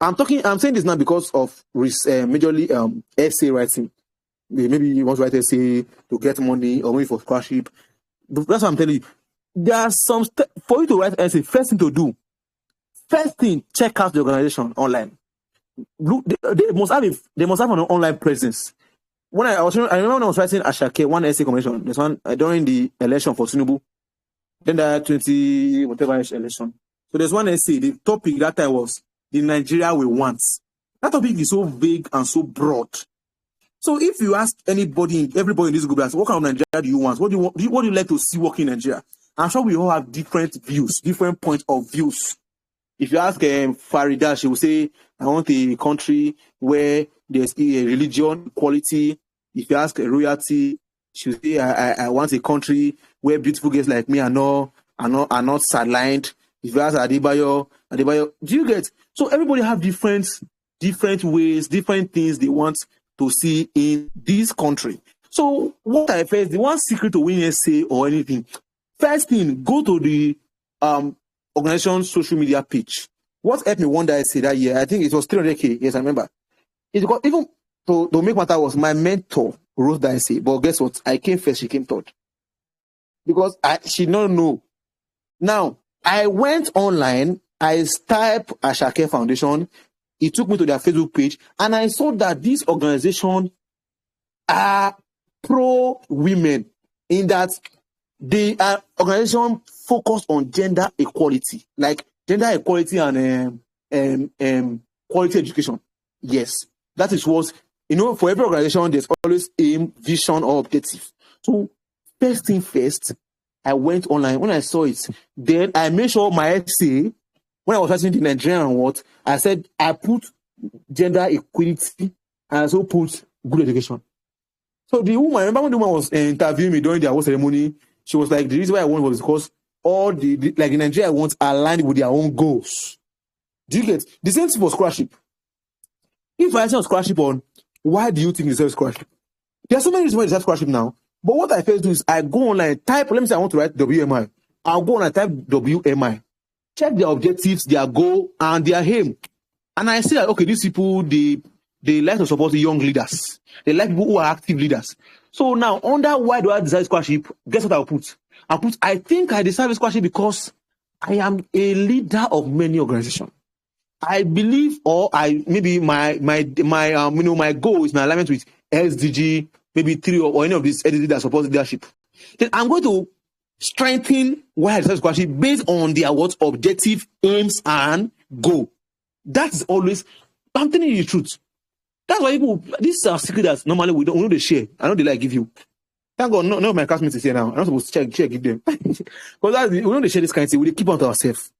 I'm saying this now because of majorly essay writing. Maybe you want to write essay to get money or maybe for scholarship. That's what I'm telling you. There are some for you to write essay. First thing, check out the organization online. Look, they must have an online presence. I remember when I was writing Ashake, one essay commission. This one during the election for Tinubu. Then the 20 whatever election. So there's one essay. The topic that time was the Nigeria we want. That topic is so vague and so broad. So if you ask everybody in this group, what kind of Nigeria do you want? What do you like to see working in Nigeria? I'm sure we all have different views, different points of views. If you ask Farida, she will say, I want a country where there's a religion, equality. If you ask royalty, she will say, I want a country where beautiful girls like me are not sidelined. If you ask Adebayo, do you get? So everybody have different ways, different things they want to see in this country. So what I first, the one secret to win essay or anything, first thing, go to the organization's social media page. What helped me wonder essay that year, I think it was 300K. Yes, I remember. It got even to make matter was my mentor wrote that essay, but guess what? I came first, she came third. Because she don't know. Now, I went online, I typed Ashake Foundation, it took me to their Facebook page, and I saw that this organization are pro-women in that they are organization focused on gender equality, like gender equality and quality education. Yes, that is what, for every organization, there's always aim, vision, or objective. So, first thing first, I went online. When I saw it, then I made sure my essay, when I was writing the Nigerian I said I put gender equality and I also put good education. So the woman, I remember when the woman was interviewing me during the award ceremony, she was like, the reason why I won was because all the like in Nigeria I want aligned with their own goals. Do you get? The same thing for scholarship. If I say on scholarship on, why do you think you deserve scholarship? There are so many reasons why you deserve scholarship now. But what I first do is I go online, type, let me say I want to write WMI. I'll go online, type WMI. Check their objectives, their goal, and their aim. And I say, okay, these people, they like to support the young leaders. They like people who are active leaders. So now, under why do I deserve scholarship, guess what I'll put? I think I deserve a scholarship because I am a leader of many organizations. I believe, or maybe my goal is my alignment with SDG, maybe 3 or any of these SDG that support leadership. Then I'm going to strengthen why I deserve scholarship based on their objective, aims, and goal. That's always, I'm telling you the truth. That's why people, these are secrets that normally we know they share. I know they like give you. Thank God, none of my classmates is here now. I'm not supposed to give them. Because we know they share this kind of thing. We keep on to ourselves.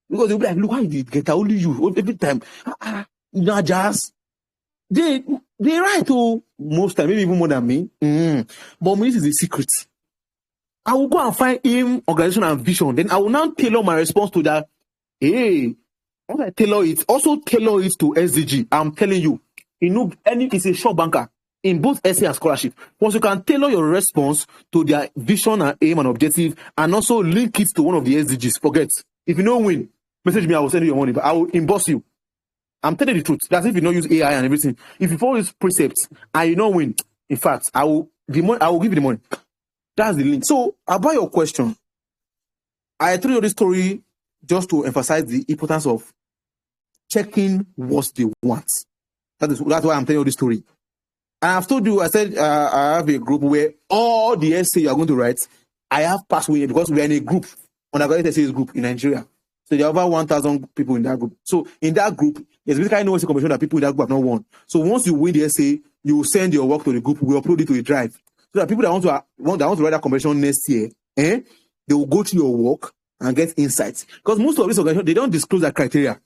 Because they'll be like, look, how you did get only you every time. Just they write most time, maybe even more than me. But this is the secret. I will go and find him, organization and vision. Then I will now tailor my response to that. Hey, when I tailor it, also tailor it to SDG. I'm telling you, it's a short banker in both essay and scholarship. Once you can tailor your response to their vision and aim and objective, and also link it to one of the SDGs. Forget. If you don't win, message me, I will send you your money, but I will emboss you. I'm telling you the truth. That's if you don't use AI and everything. If you follow these precepts and you don't win, in fact, I will give you the money. That's the link. So, about your question, I told you this story just to emphasize the importance of checking what they want. That's why I'm telling you this story. And I've told you, I said I have a group where all the essay you are going to write, I have passed with it because we are in a group, undergraduate essays group in Nigeria. So there are over 1,000 people in that group. So in that group, there's basically no essay competition that people in that group have not won. So once you win the essay, you will send your work to the group. We upload it to the drive. So that people that want to write that competition next year, they will go through your work and get insights. Because most of these organizations, they don't disclose that criteria.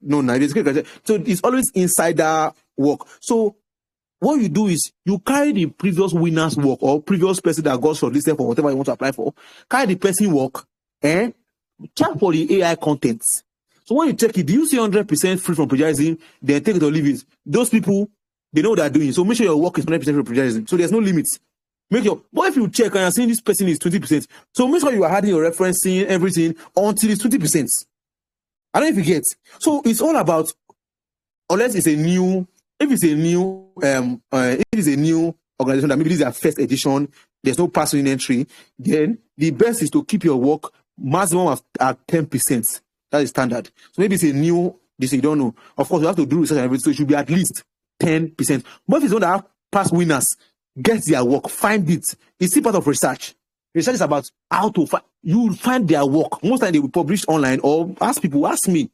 No, they disclose criteria. So it's always insider work. So what you do is you carry the previous winner's work or previous person that got shortlisted for whatever you want to apply for, carry the person work and check for the AI content. So when you check it, do you see 100% free from plagiarism? Then take it or leave it. Those people, they know what they're doing. So make sure your work is 100% free from plagiarism. So there's no limits. But if you check and you're saying this person is 20%, so make sure you are adding your referencing, everything until it's 20%. I don't know if you get. So it's all about, unless it's a new, if it's a new organization that maybe this is their first edition, there's no passing entry, then the best is to keep your work maximum at 10%. That is standard. So maybe it's a new, this you don't know. Of course, you have to do research and everything, so it should be at least 10%. But if it's one that have past winners, get their work, find it. It's still part of research. Research is about how to find, you find their work. Most time they will publish online or ask people, ask me.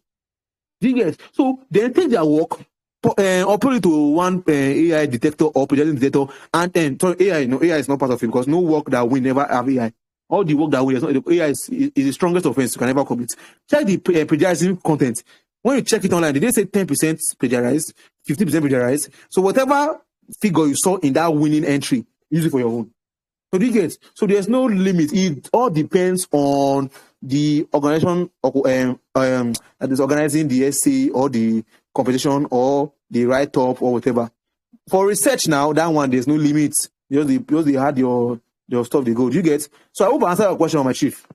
Do you get? So then take their work, upload it to one AI detector or plagiarism detector, and then AI is not part of it because no work that we never have AI. All the work that we have, AI is the strongest offense you can never commit. Check the plagiarism content. When you check it online, did they say 10% plagiarized, 50% plagiarized? So whatever figure you saw in that winning entry, use it for your own. So do you get? So there's no limit. It all depends on the organization that is organizing the essay or the competition or the write-up or whatever. For research now, that one there's no limits. Because they had your stuff they go. Do you get? So I hope I answered your question, my chief.